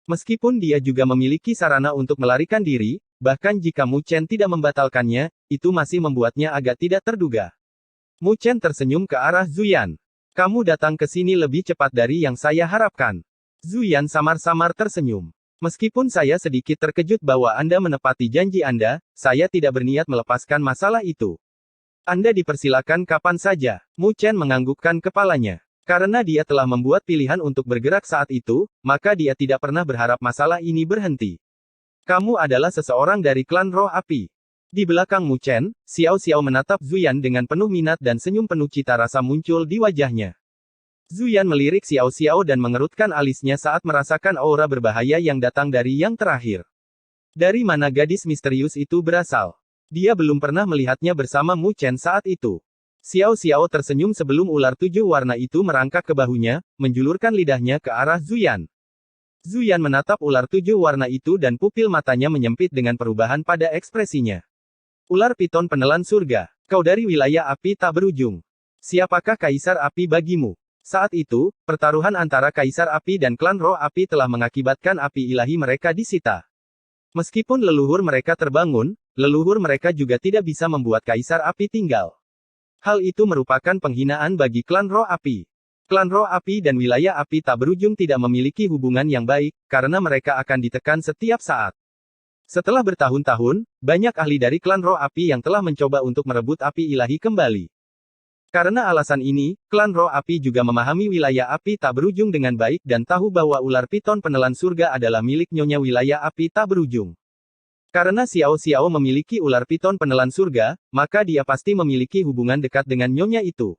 Meskipun dia juga memiliki sarana untuk melarikan diri, bahkan jika Mu Chen tidak membatalkannya, itu masih membuatnya agak tidak terduga. Mu Chen tersenyum ke arah Zhu Yan. Kamu datang ke sini lebih cepat dari yang saya harapkan. Zhu Yan samar-samar tersenyum. Meskipun saya sedikit terkejut bahwa Anda menepati janji Anda, saya tidak berniat melepaskan masalah itu. Anda dipersilakan kapan saja. Mu Chen menganggukkan kepalanya. Karena dia telah membuat pilihan untuk bergerak saat itu, maka dia tidak pernah berharap masalah ini berhenti. Kamu adalah seseorang dari klan Roh Api. Di belakang Mu Chen, Xiao Xiao menatap Zhu Yan dengan penuh minat dan senyum penuh cita rasa muncul di wajahnya. Zhu Yan melirik Xiao Xiao dan mengerutkan alisnya saat merasakan aura berbahaya yang datang dari yang terakhir. Dari mana gadis misterius itu berasal? Dia belum pernah melihatnya bersama Mu Chen saat itu. Xiao Xiao tersenyum sebelum ular 7 warna itu merangkak ke bahunya, menjulurkan lidahnya ke arah Zhu Yan. Zhu Yan menatap ular 7 warna itu dan pupil matanya menyempit dengan perubahan pada ekspresinya. Ular piton penelan surga, kau dari wilayah api tak berujung. Siapakah Kaisar Api bagimu? Saat itu, pertaruhan antara Kaisar Api dan klan Roh Api telah mengakibatkan api ilahi mereka disita. Meskipun leluhur mereka terbangun, leluhur mereka juga tidak bisa membuat Kaisar Api tinggal. Hal itu merupakan penghinaan bagi klan Roh Api. Klan Roh Api dan wilayah api tak berujung tidak memiliki hubungan yang baik, karena mereka akan ditekan setiap saat. Setelah bertahun-tahun, banyak ahli dari klan Roh Api yang telah mencoba untuk merebut api ilahi kembali. Karena alasan ini, klan Roh Api juga memahami wilayah api tak berujung dengan baik dan tahu bahwa ular piton penelan surga adalah milik nyonya wilayah api tak berujung. Karena Xiao Xiao memiliki ular piton penelan surga, maka dia pasti memiliki hubungan dekat dengan nyonya itu.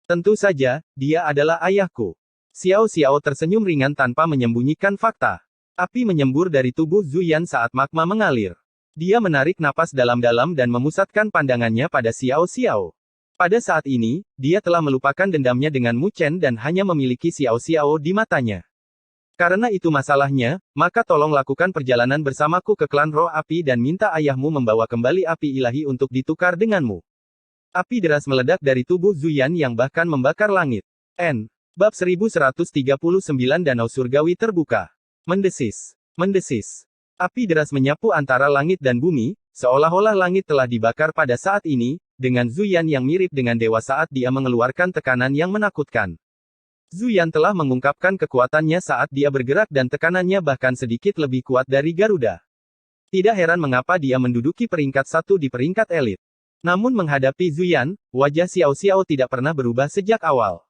Tentu saja, dia adalah ayahku. Xiao Xiao tersenyum ringan tanpa menyembunyikan fakta. Api menyembur dari tubuh Zuyan saat magma mengalir. Dia menarik napas dalam-dalam dan memusatkan pandangannya pada Xiao Xiao. Pada saat ini, dia telah melupakan dendamnya dengan Mu Chen dan hanya memiliki Xiao Xiao di matanya. Karena itu masalahnya, maka tolong lakukan perjalanan bersamaku ke klan Roh Api dan minta ayahmu membawa kembali api ilahi untuk ditukar denganmu. Api deras meledak dari tubuh Zuyan yang bahkan membakar langit. Bab 1139 Danau Surgawi terbuka. Mendesis. Mendesis. Api deras menyapu antara langit dan bumi, seolah-olah langit telah dibakar pada saat ini, dengan Zuyan yang mirip dengan dewa saat dia mengeluarkan tekanan yang menakutkan. Zuyan telah mengungkapkan kekuatannya saat dia bergerak dan tekanannya bahkan sedikit lebih kuat dari Garuda. Tidak heran mengapa dia menduduki peringkat 1 di peringkat elit. Namun menghadapi Zuyan, wajah Xiao Xiao tidak pernah berubah sejak awal.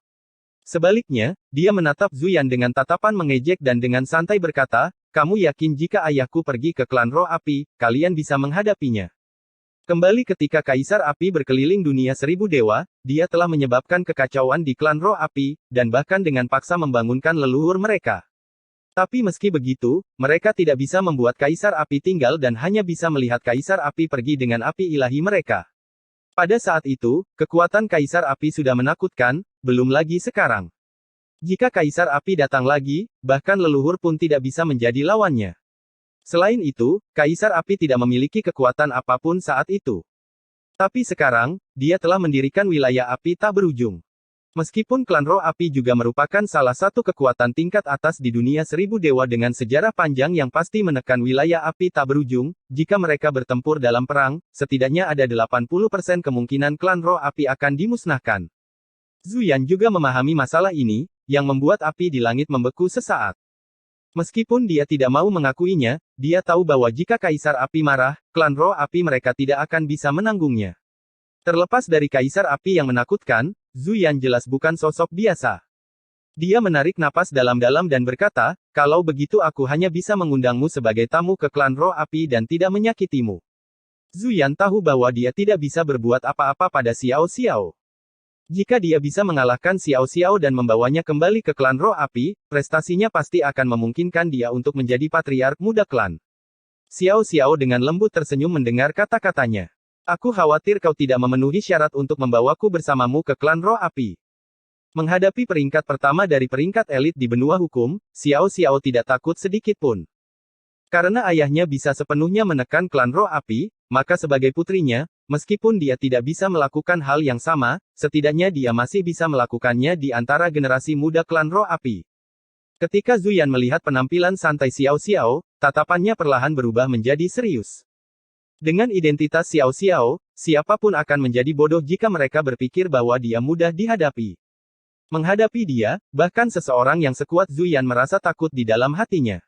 Sebaliknya, dia menatap Zuyan dengan tatapan mengejek dan dengan santai berkata, "Kamu yakin jika ayahku pergi ke klan Roh Api, kalian bisa menghadapinya?" Kembali ketika Kaisar Api berkeliling dunia 1000 dewa, dia telah menyebabkan kekacauan di klan Roh Api, dan bahkan dengan paksa membangunkan leluhur mereka. Tapi meski begitu, mereka tidak bisa membuat Kaisar Api tinggal dan hanya bisa melihat Kaisar Api pergi dengan api ilahi mereka. Pada saat itu, kekuatan Kaisar Api sudah menakutkan, belum lagi sekarang. Jika Kaisar Api datang lagi, bahkan leluhur pun tidak bisa menjadi lawannya. Selain itu, Kaisar Api tidak memiliki kekuatan apapun saat itu. Tapi sekarang, dia telah mendirikan wilayah api tak berujung. Meskipun klan Roh Api juga merupakan salah satu kekuatan tingkat atas di dunia 1000 dewa dengan sejarah panjang yang pasti menekan wilayah api tak berujung, jika mereka bertempur dalam perang, setidaknya ada 80% kemungkinan klan Roh Api akan dimusnahkan. Zuyan juga memahami masalah ini, yang membuat api di langit membeku sesaat. Meskipun dia tidak mau mengakuinya, dia tahu bahwa jika Kaisar Api marah, klan Roh Api mereka tidak akan bisa menanggungnya. Terlepas dari Kaisar Api yang menakutkan, Zuyan jelas bukan sosok biasa. Dia menarik napas dalam-dalam dan berkata, "Kalau begitu aku hanya bisa mengundangmu sebagai tamu ke klan Roh Api dan tidak menyakitimu." Zuyan tahu bahwa dia tidak bisa berbuat apa-apa pada Xiao Xiao. Jika dia bisa mengalahkan Xiao Xiao dan membawanya kembali ke klan Roh Api, prestasinya pasti akan memungkinkan dia untuk menjadi patriark muda klan. Xiao Xiao dengan lembut tersenyum mendengar kata-katanya. "Aku khawatir kau tidak memenuhi syarat untuk membawaku bersamamu ke klan Roh Api." Menghadapi peringkat pertama dari peringkat elit di benua hukum, Xiao Xiao tidak takut sedikit pun. Karena ayahnya bisa sepenuhnya menekan klan Roh Api, maka sebagai putrinya, meskipun dia tidak bisa melakukan hal yang sama, setidaknya dia masih bisa melakukannya di antara generasi muda klan Roh Api. Ketika Zuyan melihat penampilan santai Xiao Xiao, tatapannya perlahan berubah menjadi serius. Dengan identitas Xiao Xiao, siapapun akan menjadi bodoh jika mereka berpikir bahwa dia mudah dihadapi. Menghadapi dia, bahkan seseorang yang sekuat Zuyan merasa takut di dalam hatinya.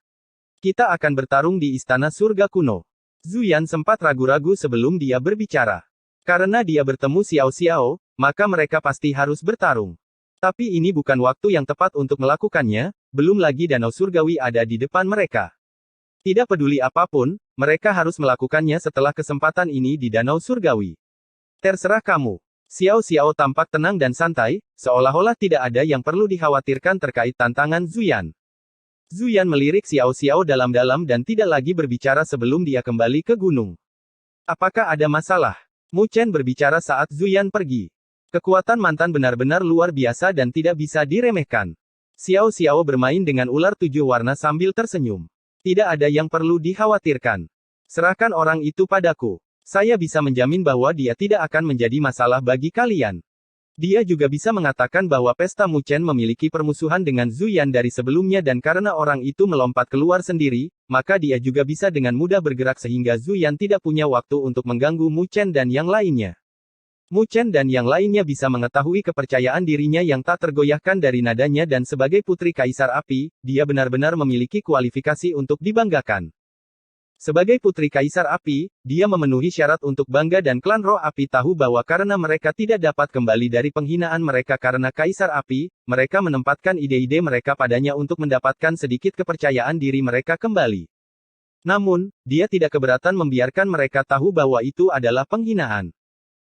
"Kita akan bertarung di Istana Surga Kuno." Zuyan sempat ragu-ragu sebelum dia berbicara. Karena dia bertemu Xiao Xiao, maka mereka pasti harus bertarung. Tapi ini bukan waktu yang tepat untuk melakukannya, belum lagi Danau Surgawi ada di depan mereka. Tidak peduli apapun, mereka harus melakukannya setelah kesempatan ini di Danau Surgawi. "Terserah kamu." Xiao Xiao tampak tenang dan santai, seolah-olah tidak ada yang perlu dikhawatirkan terkait tantangan Zuyan. Zuyan melirik Xiao Xiao dalam-dalam dan tidak lagi berbicara sebelum dia kembali ke gunung. "Apakah ada masalah?" Mu Chen berbicara saat Zuyan pergi. Kekuatan mantan benar-benar luar biasa dan tidak bisa diremehkan. Xiao Xiao bermain dengan ular 7 warna sambil tersenyum. "Tidak ada yang perlu dikhawatirkan. Serahkan orang itu padaku. Saya bisa menjamin bahwa dia tidak akan menjadi masalah bagi kalian." Dia juga bisa mengatakan bahwa pesta Mu Chen memiliki permusuhan dengan Zuyan dari sebelumnya dan karena orang itu melompat keluar sendiri, maka dia juga bisa dengan mudah bergerak sehingga Zuyan tidak punya waktu untuk mengganggu Mu Chen dan yang lainnya. Mu Chen dan yang lainnya bisa mengetahui kepercayaan dirinya yang tak tergoyahkan dari nadanya dan sebagai putri Kaisar Api, dia benar-benar memiliki kualifikasi untuk dibanggakan. Sebagai putri Kaisar Api, dia memenuhi syarat untuk bangga dan klan Roh Api tahu bahwa karena mereka tidak dapat kembali dari penghinaan mereka karena Kaisar Api, mereka menempatkan ide-ide mereka padanya untuk mendapatkan sedikit kepercayaan diri mereka kembali. Namun, dia tidak keberatan membiarkan mereka tahu bahwa itu adalah penghinaan.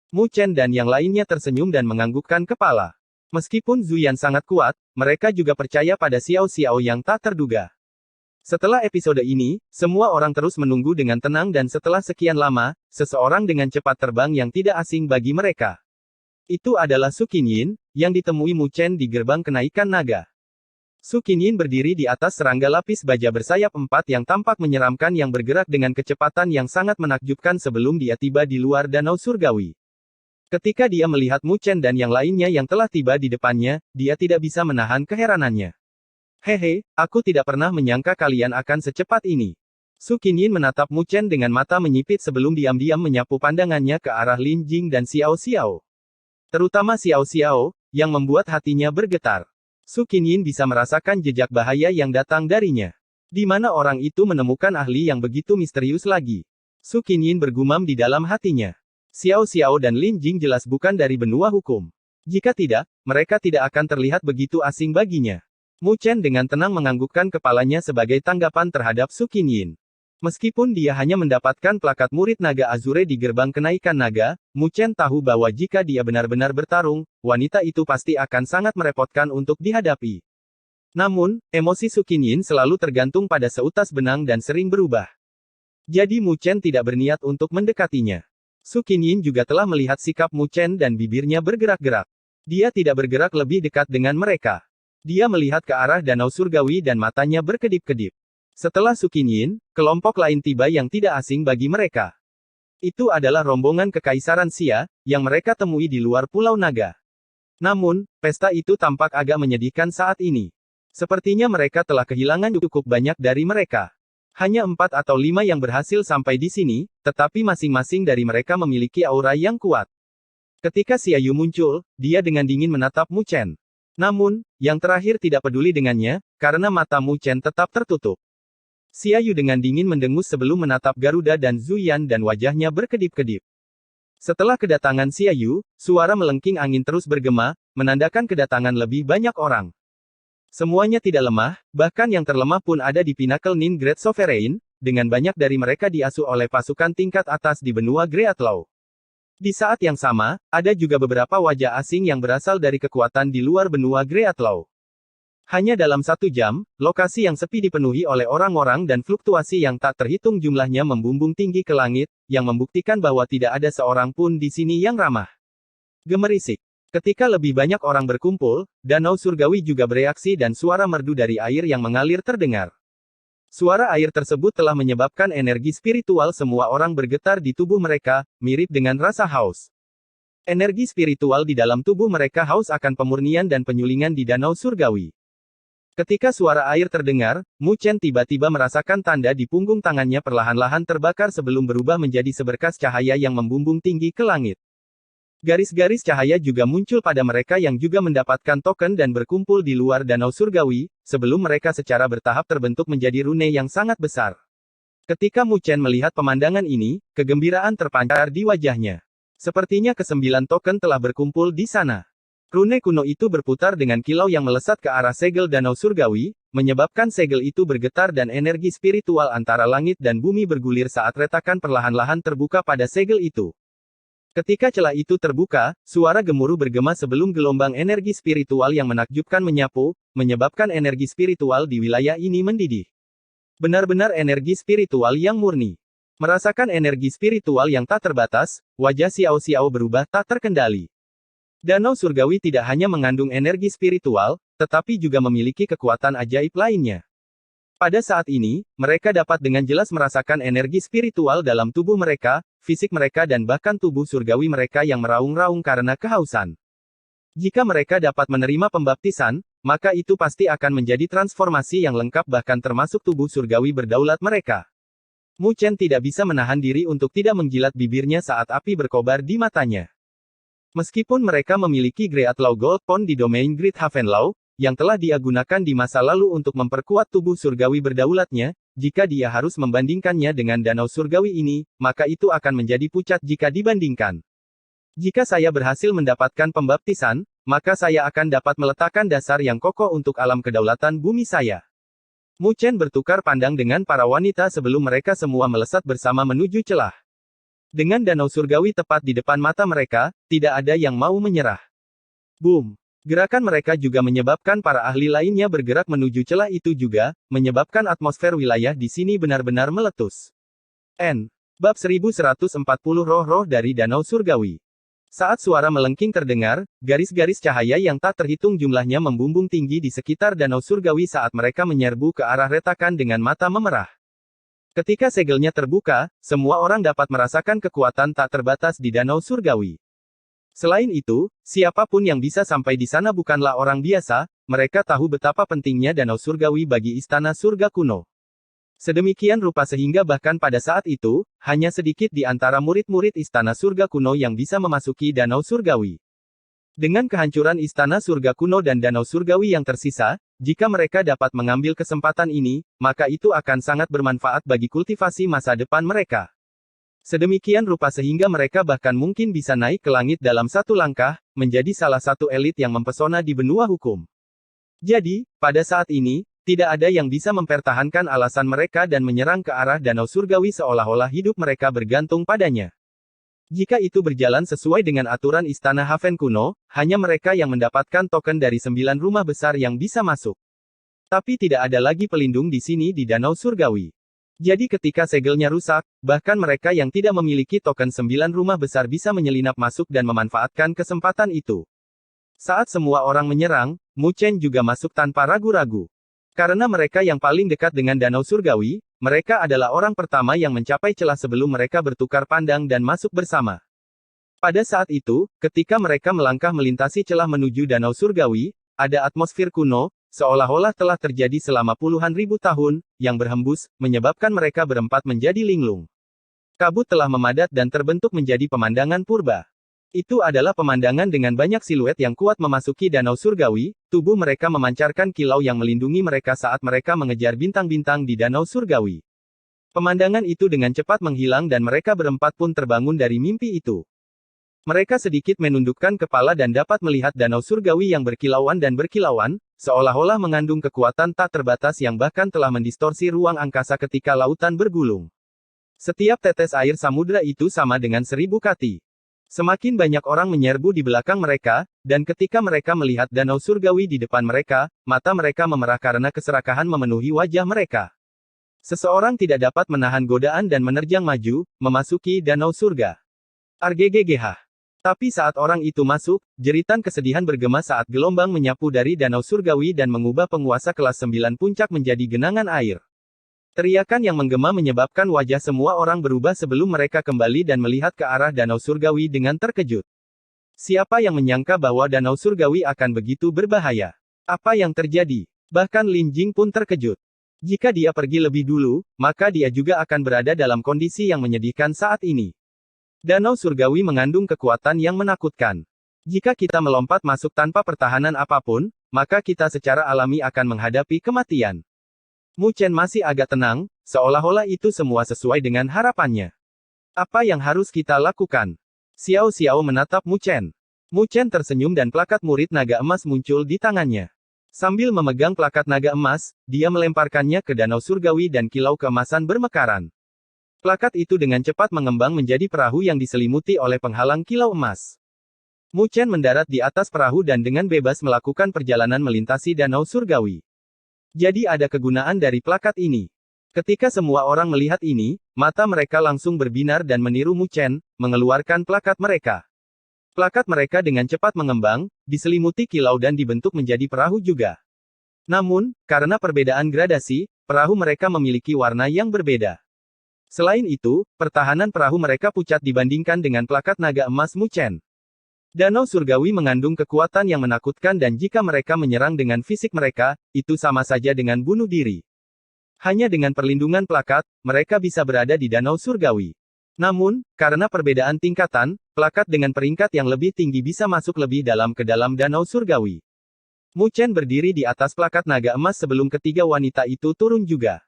Mu Chen dan yang lainnya tersenyum dan menganggukkan kepala. Meskipun Zuyan sangat kuat, mereka juga percaya pada Xiao Xiao yang tak terduga. Setelah episode ini, semua orang terus menunggu dengan tenang dan setelah sekian lama, seseorang dengan cepat terbang yang tidak asing bagi mereka. Itu adalah Su Qinyin, yang ditemui Mu Chen di gerbang kenaikan naga. Su Qinyin berdiri di atas serangga lapis baja bersayap 4 yang tampak menyeramkan yang bergerak dengan kecepatan yang sangat menakjubkan sebelum dia tiba di luar danau surgawi. Ketika dia melihat Mu Chen dan yang lainnya yang telah tiba di depannya, dia tidak bisa menahan keheranannya. Hehe, aku tidak pernah menyangka kalian akan secepat ini. Su Qinyin menatap Mu Chen dengan mata menyipit sebelum diam-diam menyapu pandangannya ke arah Lin Jing dan Xiao Xiao. Terutama Xiao Xiao, yang membuat hatinya bergetar. Su Qinyin bisa merasakan jejak bahaya yang datang darinya. Di mana orang itu menemukan ahli yang begitu misterius lagi? Su Qinyin bergumam di dalam hatinya. Xiao Xiao dan Lin Jing jelas bukan dari benua hukum. Jika tidak, mereka tidak akan terlihat begitu asing baginya. Mu Chen dengan tenang menganggukkan kepalanya sebagai tanggapan terhadap Su Qinyin. Meskipun dia hanya mendapatkan plakat murid naga Azure di gerbang kenaikan naga, Mu Chen tahu bahwa jika dia benar-benar bertarung, wanita itu pasti akan sangat merepotkan untuk dihadapi. Namun, emosi Su Qinyin selalu tergantung pada seutas benang dan sering berubah. Jadi Mu Chen tidak berniat untuk mendekatinya. Su Qinyin juga telah melihat sikap Mu Chen dan bibirnya bergerak-gerak. Dia tidak bergerak lebih dekat dengan mereka. Dia melihat ke arah danau surgawi dan matanya berkedip-kedip. Setelah Su Qinyin, kelompok lain tiba yang tidak asing bagi mereka. Itu adalah rombongan Kekaisaran Xia, yang mereka temui di luar Pulau Naga. Namun, pesta itu tampak agak menyedihkan saat ini. Sepertinya mereka telah kehilangan cukup banyak dari mereka. Hanya 4 atau 5 yang berhasil sampai di sini, tetapi masing-masing dari mereka memiliki aura yang kuat. Ketika Xia Yu muncul, dia dengan dingin menatap Mu Chen. Namun, yang terakhir tidak peduli dengannya, karena mata Mu Chen tetap tertutup. Xia Yu dengan dingin mendengus sebelum menatap Garuda dan Zuyan dan wajahnya berkedip-kedip. Setelah kedatangan Xia Yu, suara melengking angin terus bergema, menandakan kedatangan lebih banyak orang. Semuanya tidak lemah, bahkan yang terlemah pun ada di Pinnacle Nin Great Sovereign, dengan banyak dari mereka diasuh oleh pasukan tingkat atas di benua Greatlaw. Di saat yang sama, ada juga beberapa wajah asing yang berasal dari kekuatan di luar benua Greatlaw. Hanya dalam 1 jam, lokasi yang sepi dipenuhi oleh orang-orang dan fluktuasi yang tak terhitung jumlahnya membumbung tinggi ke langit, yang membuktikan bahwa tidak ada seorang pun di sini yang ramah. Gemerisik. Ketika lebih banyak orang berkumpul, danau surgawi juga bereaksi dan suara merdu dari air yang mengalir terdengar. Suara air tersebut telah menyebabkan energi spiritual semua orang bergetar di tubuh mereka, mirip dengan rasa haus. Energi spiritual di dalam tubuh mereka haus akan pemurnian dan penyulingan di danau surgawi. Ketika suara air terdengar, Mu Chen tiba-tiba merasakan tanda di punggung tangannya perlahan-lahan terbakar sebelum berubah menjadi seberkas cahaya yang membumbung tinggi ke langit. Garis-garis cahaya juga muncul pada mereka yang juga mendapatkan token dan berkumpul di luar danau surgawi, sebelum mereka secara bertahap terbentuk menjadi rune yang sangat besar. Ketika Mu Chen melihat pemandangan ini, kegembiraan terpancar di wajahnya. Sepertinya ke-9 token telah berkumpul di sana. Rune kuno itu berputar dengan kilau yang melesat ke arah segel danau surgawi, menyebabkan segel itu bergetar dan energi spiritual antara langit dan bumi bergulir saat retakan perlahan-lahan terbuka pada segel itu. Ketika celah itu terbuka, suara gemuruh bergema sebelum gelombang energi spiritual yang menakjubkan menyapu, menyebabkan energi spiritual di wilayah ini mendidih. Benar-benar energi spiritual yang murni. Merasakan energi spiritual yang tak terbatas, wajah Xiao Xiao berubah tak terkendali. Danau surgawi tidak hanya mengandung energi spiritual, tetapi juga memiliki kekuatan ajaib lainnya. Pada saat ini, mereka dapat dengan jelas merasakan energi spiritual dalam tubuh mereka, fisik mereka dan bahkan tubuh surgawi mereka yang meraung-raung karena kehausan. Jika mereka dapat menerima pembaptisan, maka itu pasti akan menjadi transformasi yang lengkap bahkan termasuk tubuh surgawi berdaulat mereka. Mu Chen tidak bisa menahan diri untuk tidak menjilat bibirnya saat api berkobar di matanya. Meskipun mereka memiliki Greatlaw Gold Pond di domain Great Havenlaw, yang telah dia gunakan di masa lalu untuk memperkuat tubuh surgawi berdaulatnya, jika dia harus membandingkannya dengan danau surgawi ini, maka itu akan menjadi pucat jika dibandingkan. Jika saya berhasil mendapatkan pembaptisan, maka saya akan dapat meletakkan dasar yang kokoh untuk alam kedaulatan bumi saya. Mu Chen bertukar pandang dengan para wanita sebelum mereka semua melesat bersama menuju celah. Dengan danau surgawi tepat di depan mata mereka, tidak ada yang mau menyerah. Boom! Gerakan mereka juga menyebabkan para ahli lainnya bergerak menuju celah itu juga, menyebabkan atmosfer wilayah di sini benar-benar meletus. Bab 1140 Roh-roh dari Danau Surgawi. Saat suara melengking terdengar, garis-garis cahaya yang tak terhitung jumlahnya membumbung tinggi di sekitar Danau Surgawi saat mereka menyerbu ke arah retakan dengan mata memerah. Ketika segelnya terbuka, semua orang dapat merasakan kekuatan tak terbatas di Danau Surgawi. Selain itu, siapapun yang bisa sampai di sana bukanlah orang biasa, mereka tahu betapa pentingnya Danau Surgawi bagi Istana Surga Kuno. Sedemikian rupa sehingga bahkan pada saat itu, hanya sedikit di antara murid-murid Istana Surga Kuno yang bisa memasuki Danau Surgawi. Dengan kehancuran Istana Surga Kuno dan Danau Surgawi yang tersisa, jika mereka dapat mengambil kesempatan ini, maka itu akan sangat bermanfaat bagi kultivasi masa depan mereka. Sedemikian rupa sehingga mereka bahkan mungkin bisa naik ke langit dalam satu langkah, menjadi salah satu elit yang mempesona di benua hukum. Jadi, pada saat ini, tidak ada yang bisa mempertahankan alasan mereka dan menyerang ke arah Danau Surgawi seolah-olah hidup mereka bergantung padanya. Jika itu berjalan sesuai dengan aturan Istana Haven Kuno, hanya mereka yang mendapatkan token dari 9 rumah besar yang bisa masuk. Tapi tidak ada lagi pelindung di sini di Danau Surgawi. Jadi ketika segelnya rusak, bahkan mereka yang tidak memiliki token 9 rumah besar bisa menyelinap masuk dan memanfaatkan kesempatan itu. Saat semua orang menyerang, Mu Chen juga masuk tanpa ragu-ragu. Karena mereka yang paling dekat dengan Danau Surgawi, mereka adalah orang pertama yang mencapai celah sebelum mereka bertukar pandang dan masuk bersama. Pada saat itu, ketika mereka melangkah melintasi celah menuju Danau Surgawi, ada atmosfer kuno, seolah-olah telah terjadi selama puluhan ribu tahun, yang berhembus, menyebabkan mereka berempat menjadi linglung. Kabut telah memadat dan terbentuk menjadi pemandangan purba. Itu adalah pemandangan dengan banyak siluet yang kuat memasuki Danau Surgawi, tubuh mereka memancarkan kilau yang melindungi mereka saat mereka mengejar bintang-bintang di Danau Surgawi. Pemandangan itu dengan cepat menghilang dan mereka berempat pun terbangun dari mimpi itu. Mereka sedikit menundukkan kepala dan dapat melihat Danau Surgawi yang berkilauan dan berkilauan, seolah-olah mengandung kekuatan tak terbatas yang bahkan telah mendistorsi ruang angkasa ketika lautan bergulung. Setiap tetes air samudra itu sama dengan 1000 kati. Semakin banyak orang menyerbu di belakang mereka, dan ketika mereka melihat Danau Surgawi di depan mereka, mata mereka memerah karena keserakahan memenuhi wajah mereka. Seseorang tidak dapat menahan godaan dan menerjang maju, memasuki Danau Surga. Arggggh. Tapi saat orang itu masuk, jeritan kesedihan bergema saat gelombang menyapu dari Danau Surgawi dan mengubah penguasa kelas 9 puncak menjadi genangan air. Teriakan yang menggema menyebabkan wajah semua orang berubah sebelum mereka kembali dan melihat ke arah Danau Surgawi dengan terkejut. Siapa yang menyangka bahwa Danau Surgawi akan begitu berbahaya? Apa yang terjadi? Bahkan Lin Jing pun terkejut. Jika dia pergi lebih dulu, maka dia juga akan berada dalam kondisi yang menyedihkan saat ini. Danau Surgawi mengandung kekuatan yang menakutkan. Jika kita melompat masuk tanpa pertahanan apapun, maka kita secara alami akan menghadapi kematian. Mu Chen masih agak tenang, seolah-olah itu semua sesuai dengan harapannya. Apa yang harus kita lakukan? Xiao Xiao menatap Mu Chen. Mu Chen tersenyum dan plakat murid naga emas muncul di tangannya. Sambil memegang plakat naga emas, dia melemparkannya ke Danau Surgawi dan kilau keemasan bermekaran. Plakat itu dengan cepat mengembang menjadi perahu yang diselimuti oleh penghalang kilau emas. Mu Chen mendarat di atas perahu dan dengan bebas melakukan perjalanan melintasi Danau Surgawi. Jadi ada kegunaan dari plakat ini. Ketika semua orang melihat ini, mata mereka langsung berbinar dan meniru Mu Chen, mengeluarkan plakat mereka. Plakat mereka dengan cepat mengembang, diselimuti kilau dan dibentuk menjadi perahu juga. Namun, karena perbedaan gradasi, perahu mereka memiliki warna yang berbeda. Selain itu, pertahanan perahu mereka pucat dibandingkan dengan plakat naga emas Mu Chen. Danau Surgawi mengandung kekuatan yang menakutkan dan jika mereka menyerang dengan fisik mereka, itu sama saja dengan bunuh diri. Hanya dengan perlindungan plakat, mereka bisa berada di Danau Surgawi. Namun, karena perbedaan tingkatan, plakat dengan peringkat yang lebih tinggi bisa masuk lebih dalam ke dalam Danau Surgawi. Mu Chen berdiri di atas plakat naga emas sebelum ketiga wanita itu turun juga.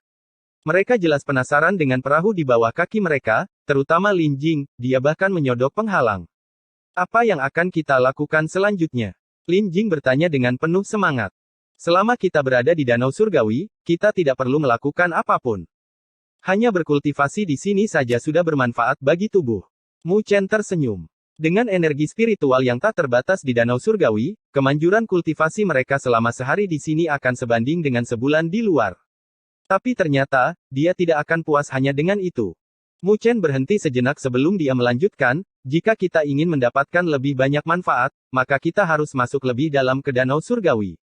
Mereka jelas penasaran dengan perahu di bawah kaki mereka, terutama Lin Jing, dia bahkan menyodok penghalang. Apa yang akan kita lakukan selanjutnya? Lin Jing bertanya dengan penuh semangat. Selama kita berada di Danau Surgawi, kita tidak perlu melakukan apapun. Hanya berkultivasi di sini saja sudah bermanfaat bagi tubuh. Mu Chen tersenyum. Dengan energi spiritual yang tak terbatas di Danau Surgawi, kemanjuran kultivasi mereka selama sehari di sini akan sebanding dengan sebulan di luar. Tapi ternyata, dia tidak akan puas hanya dengan itu. Mu Chen berhenti sejenak sebelum dia melanjutkan, jika kita ingin mendapatkan lebih banyak manfaat, maka kita harus masuk lebih dalam ke Danau Surgawi.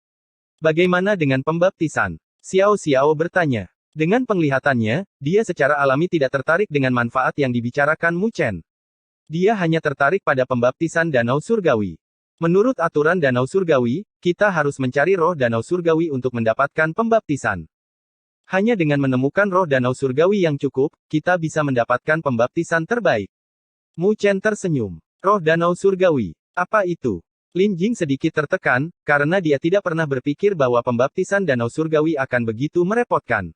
Bagaimana dengan pembaptisan? Xiao Xiao bertanya. Dengan penglihatannya, dia secara alami tidak tertarik dengan manfaat yang dibicarakan Mu Chen. Dia hanya tertarik pada pembaptisan Danau Surgawi. Menurut aturan Danau Surgawi, kita harus mencari roh Danau Surgawi untuk mendapatkan pembaptisan. Hanya dengan menemukan roh Danau Surgawi yang cukup, kita bisa mendapatkan pembaptisan terbaik. Mu Chen tersenyum. Roh Danau Surgawi. Apa itu? Lin Jing sedikit tertekan, karena dia tidak pernah berpikir bahwa pembaptisan Danau Surgawi akan begitu merepotkan.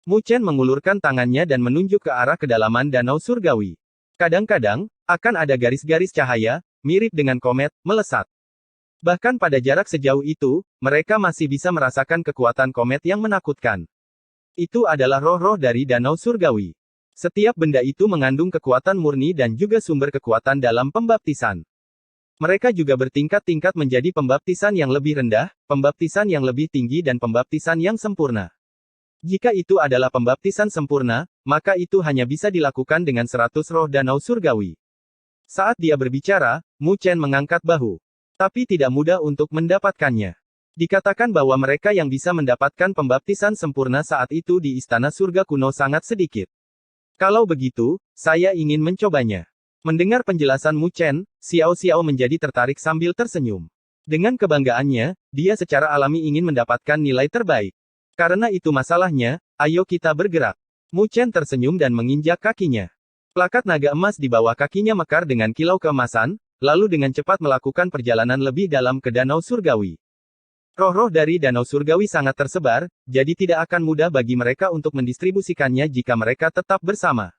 Mu Chen mengulurkan tangannya dan menunjuk ke arah kedalaman Danau Surgawi. Kadang-kadang, akan ada garis-garis cahaya, mirip dengan komet, melesat. Bahkan pada jarak sejauh itu, mereka masih bisa merasakan kekuatan komet yang menakutkan. Itu adalah roh-roh dari Danau Surgawi. Setiap benda itu mengandung kekuatan murni dan juga sumber kekuatan dalam pembaptisan. Mereka juga bertingkat-tingkat menjadi pembaptisan yang lebih rendah, pembaptisan yang lebih tinggi dan pembaptisan yang sempurna. Jika itu adalah pembaptisan sempurna, maka itu hanya bisa dilakukan dengan 100 roh Danau Surgawi. Saat dia berbicara, Mu Chen mengangkat bahu. Tapi tidak mudah untuk mendapatkannya. Dikatakan bahwa mereka yang bisa mendapatkan pembaptisan sempurna saat itu di Istana Surga Kuno sangat sedikit. Kalau begitu, saya ingin mencobanya. Mendengar penjelasan Mu Chen, Xiao Xiao menjadi tertarik sambil tersenyum. Dengan kebanggaannya, dia secara alami ingin mendapatkan nilai terbaik. Karena itu masalahnya, ayo kita bergerak. Mu Chen tersenyum dan menginjak kakinya. Plakat naga emas di bawah kakinya mekar dengan kilau keemasan, lalu dengan cepat melakukan perjalanan lebih dalam ke Danau Surgawi. Roh-roh dari Danau Surgawi sangat tersebar, jadi tidak akan mudah bagi mereka untuk mendistribusikannya jika mereka tetap bersama.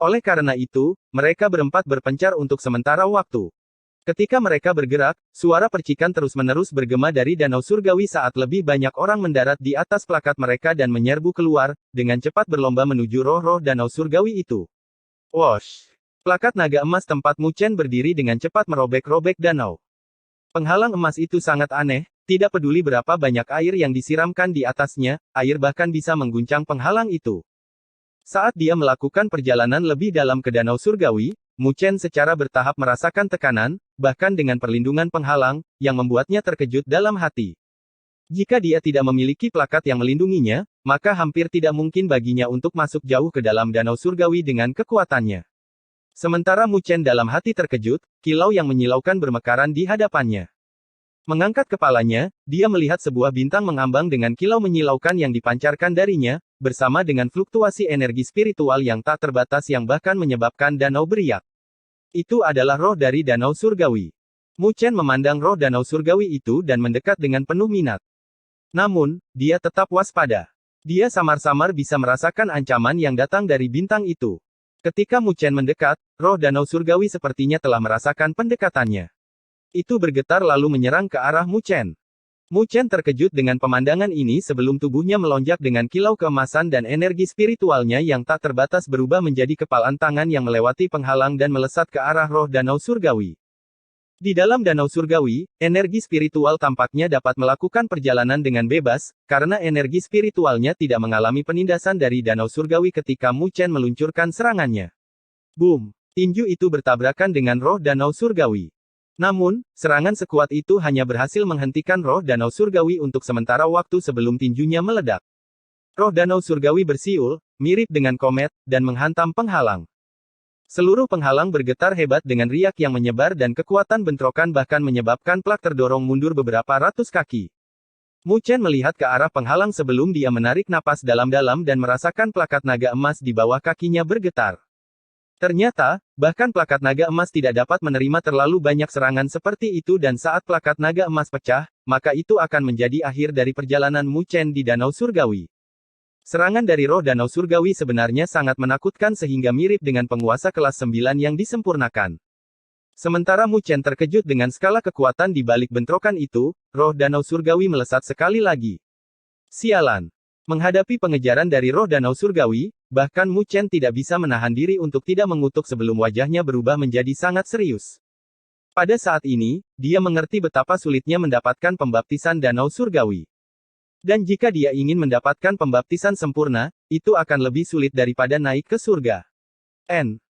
Oleh karena itu, mereka berempat berpencar untuk sementara waktu. Ketika mereka bergerak, suara percikan terus-menerus bergema dari Danau Surgawi saat lebih banyak orang mendarat di atas plakat mereka dan menyerbu keluar, dengan cepat berlomba menuju roh-roh Danau Surgawi itu. Wosh! Plakat naga emas tempat Mu Chen berdiri dengan cepat merobek-robek danau. Penghalang emas itu sangat aneh. Tidak peduli berapa banyak air yang disiramkan di atasnya, air bahkan bisa mengguncang penghalang itu. Saat dia melakukan perjalanan lebih dalam ke Danau Surgawi, Mu Chen secara bertahap merasakan tekanan, bahkan dengan perlindungan penghalang, yang membuatnya terkejut dalam hati. Jika dia tidak memiliki plakat yang melindunginya, maka hampir tidak mungkin baginya untuk masuk jauh ke dalam Danau Surgawi dengan kekuatannya. Sementara Mu Chen dalam hati terkejut, kilau yang menyilaukan bermekaran di hadapannya. Mengangkat kepalanya, dia melihat sebuah bintang mengambang dengan kilau menyilaukan yang dipancarkan darinya, bersama dengan fluktuasi energi spiritual yang tak terbatas yang bahkan menyebabkan danau beriak. Itu adalah roh dari Danau Surgawi. Mu Chen memandang roh Danau Surgawi itu dan mendekat dengan penuh minat. Namun, dia tetap waspada. Dia samar-samar bisa merasakan ancaman yang datang dari bintang itu. Ketika Mu Chen mendekat, roh Danau Surgawi sepertinya telah merasakan pendekatannya. Itu bergetar lalu menyerang ke arah Mu Chen. Mu Chen terkejut dengan pemandangan ini sebelum tubuhnya melonjak dengan kilau keemasan dan energi spiritualnya yang tak terbatas berubah menjadi kepalan tangan yang melewati penghalang dan melesat ke arah roh Danau Surgawi. Di dalam Danau Surgawi, energi spiritual tampaknya dapat melakukan perjalanan dengan bebas, karena energi spiritualnya tidak mengalami penindasan dari Danau Surgawi ketika Mu Chen meluncurkan serangannya. Boom! Tinju itu bertabrakan dengan roh Danau Surgawi. Namun, serangan sekuat itu hanya berhasil menghentikan roh Danau Surgawi untuk sementara waktu sebelum tinjunya meledak. Roh Danau Surgawi bersiul, mirip dengan komet, dan menghantam penghalang. Seluruh penghalang bergetar hebat dengan riak yang menyebar dan kekuatan bentrokan bahkan menyebabkan plak terdorong mundur beberapa ratus kaki. Mu Chen melihat ke arah penghalang sebelum dia menarik napas dalam-dalam dan merasakan plakat naga emas di bawah kakinya bergetar. Ternyata, bahkan plakat naga emas tidak dapat menerima terlalu banyak serangan seperti itu dan saat plakat naga emas pecah, maka itu akan menjadi akhir dari perjalanan Mu Chen di Danau Surgawi. Serangan dari roh danau surgawi sebenarnya sangat menakutkan sehingga mirip dengan penguasa kelas 9 yang disempurnakan. Sementara Mu Chen terkejut dengan skala kekuatan di balik bentrokan itu, roh danau surgawi melesat sekali lagi. Sialan. Menghadapi pengejaran dari roh danau surgawi, bahkan Mu Chen tidak bisa menahan diri untuk tidak mengutuk sebelum wajahnya berubah menjadi sangat serius. Pada saat ini, dia mengerti betapa sulitnya mendapatkan pembaptisan danau surgawi. Dan jika dia ingin mendapatkan pembaptisan sempurna, itu akan lebih sulit daripada naik ke surga.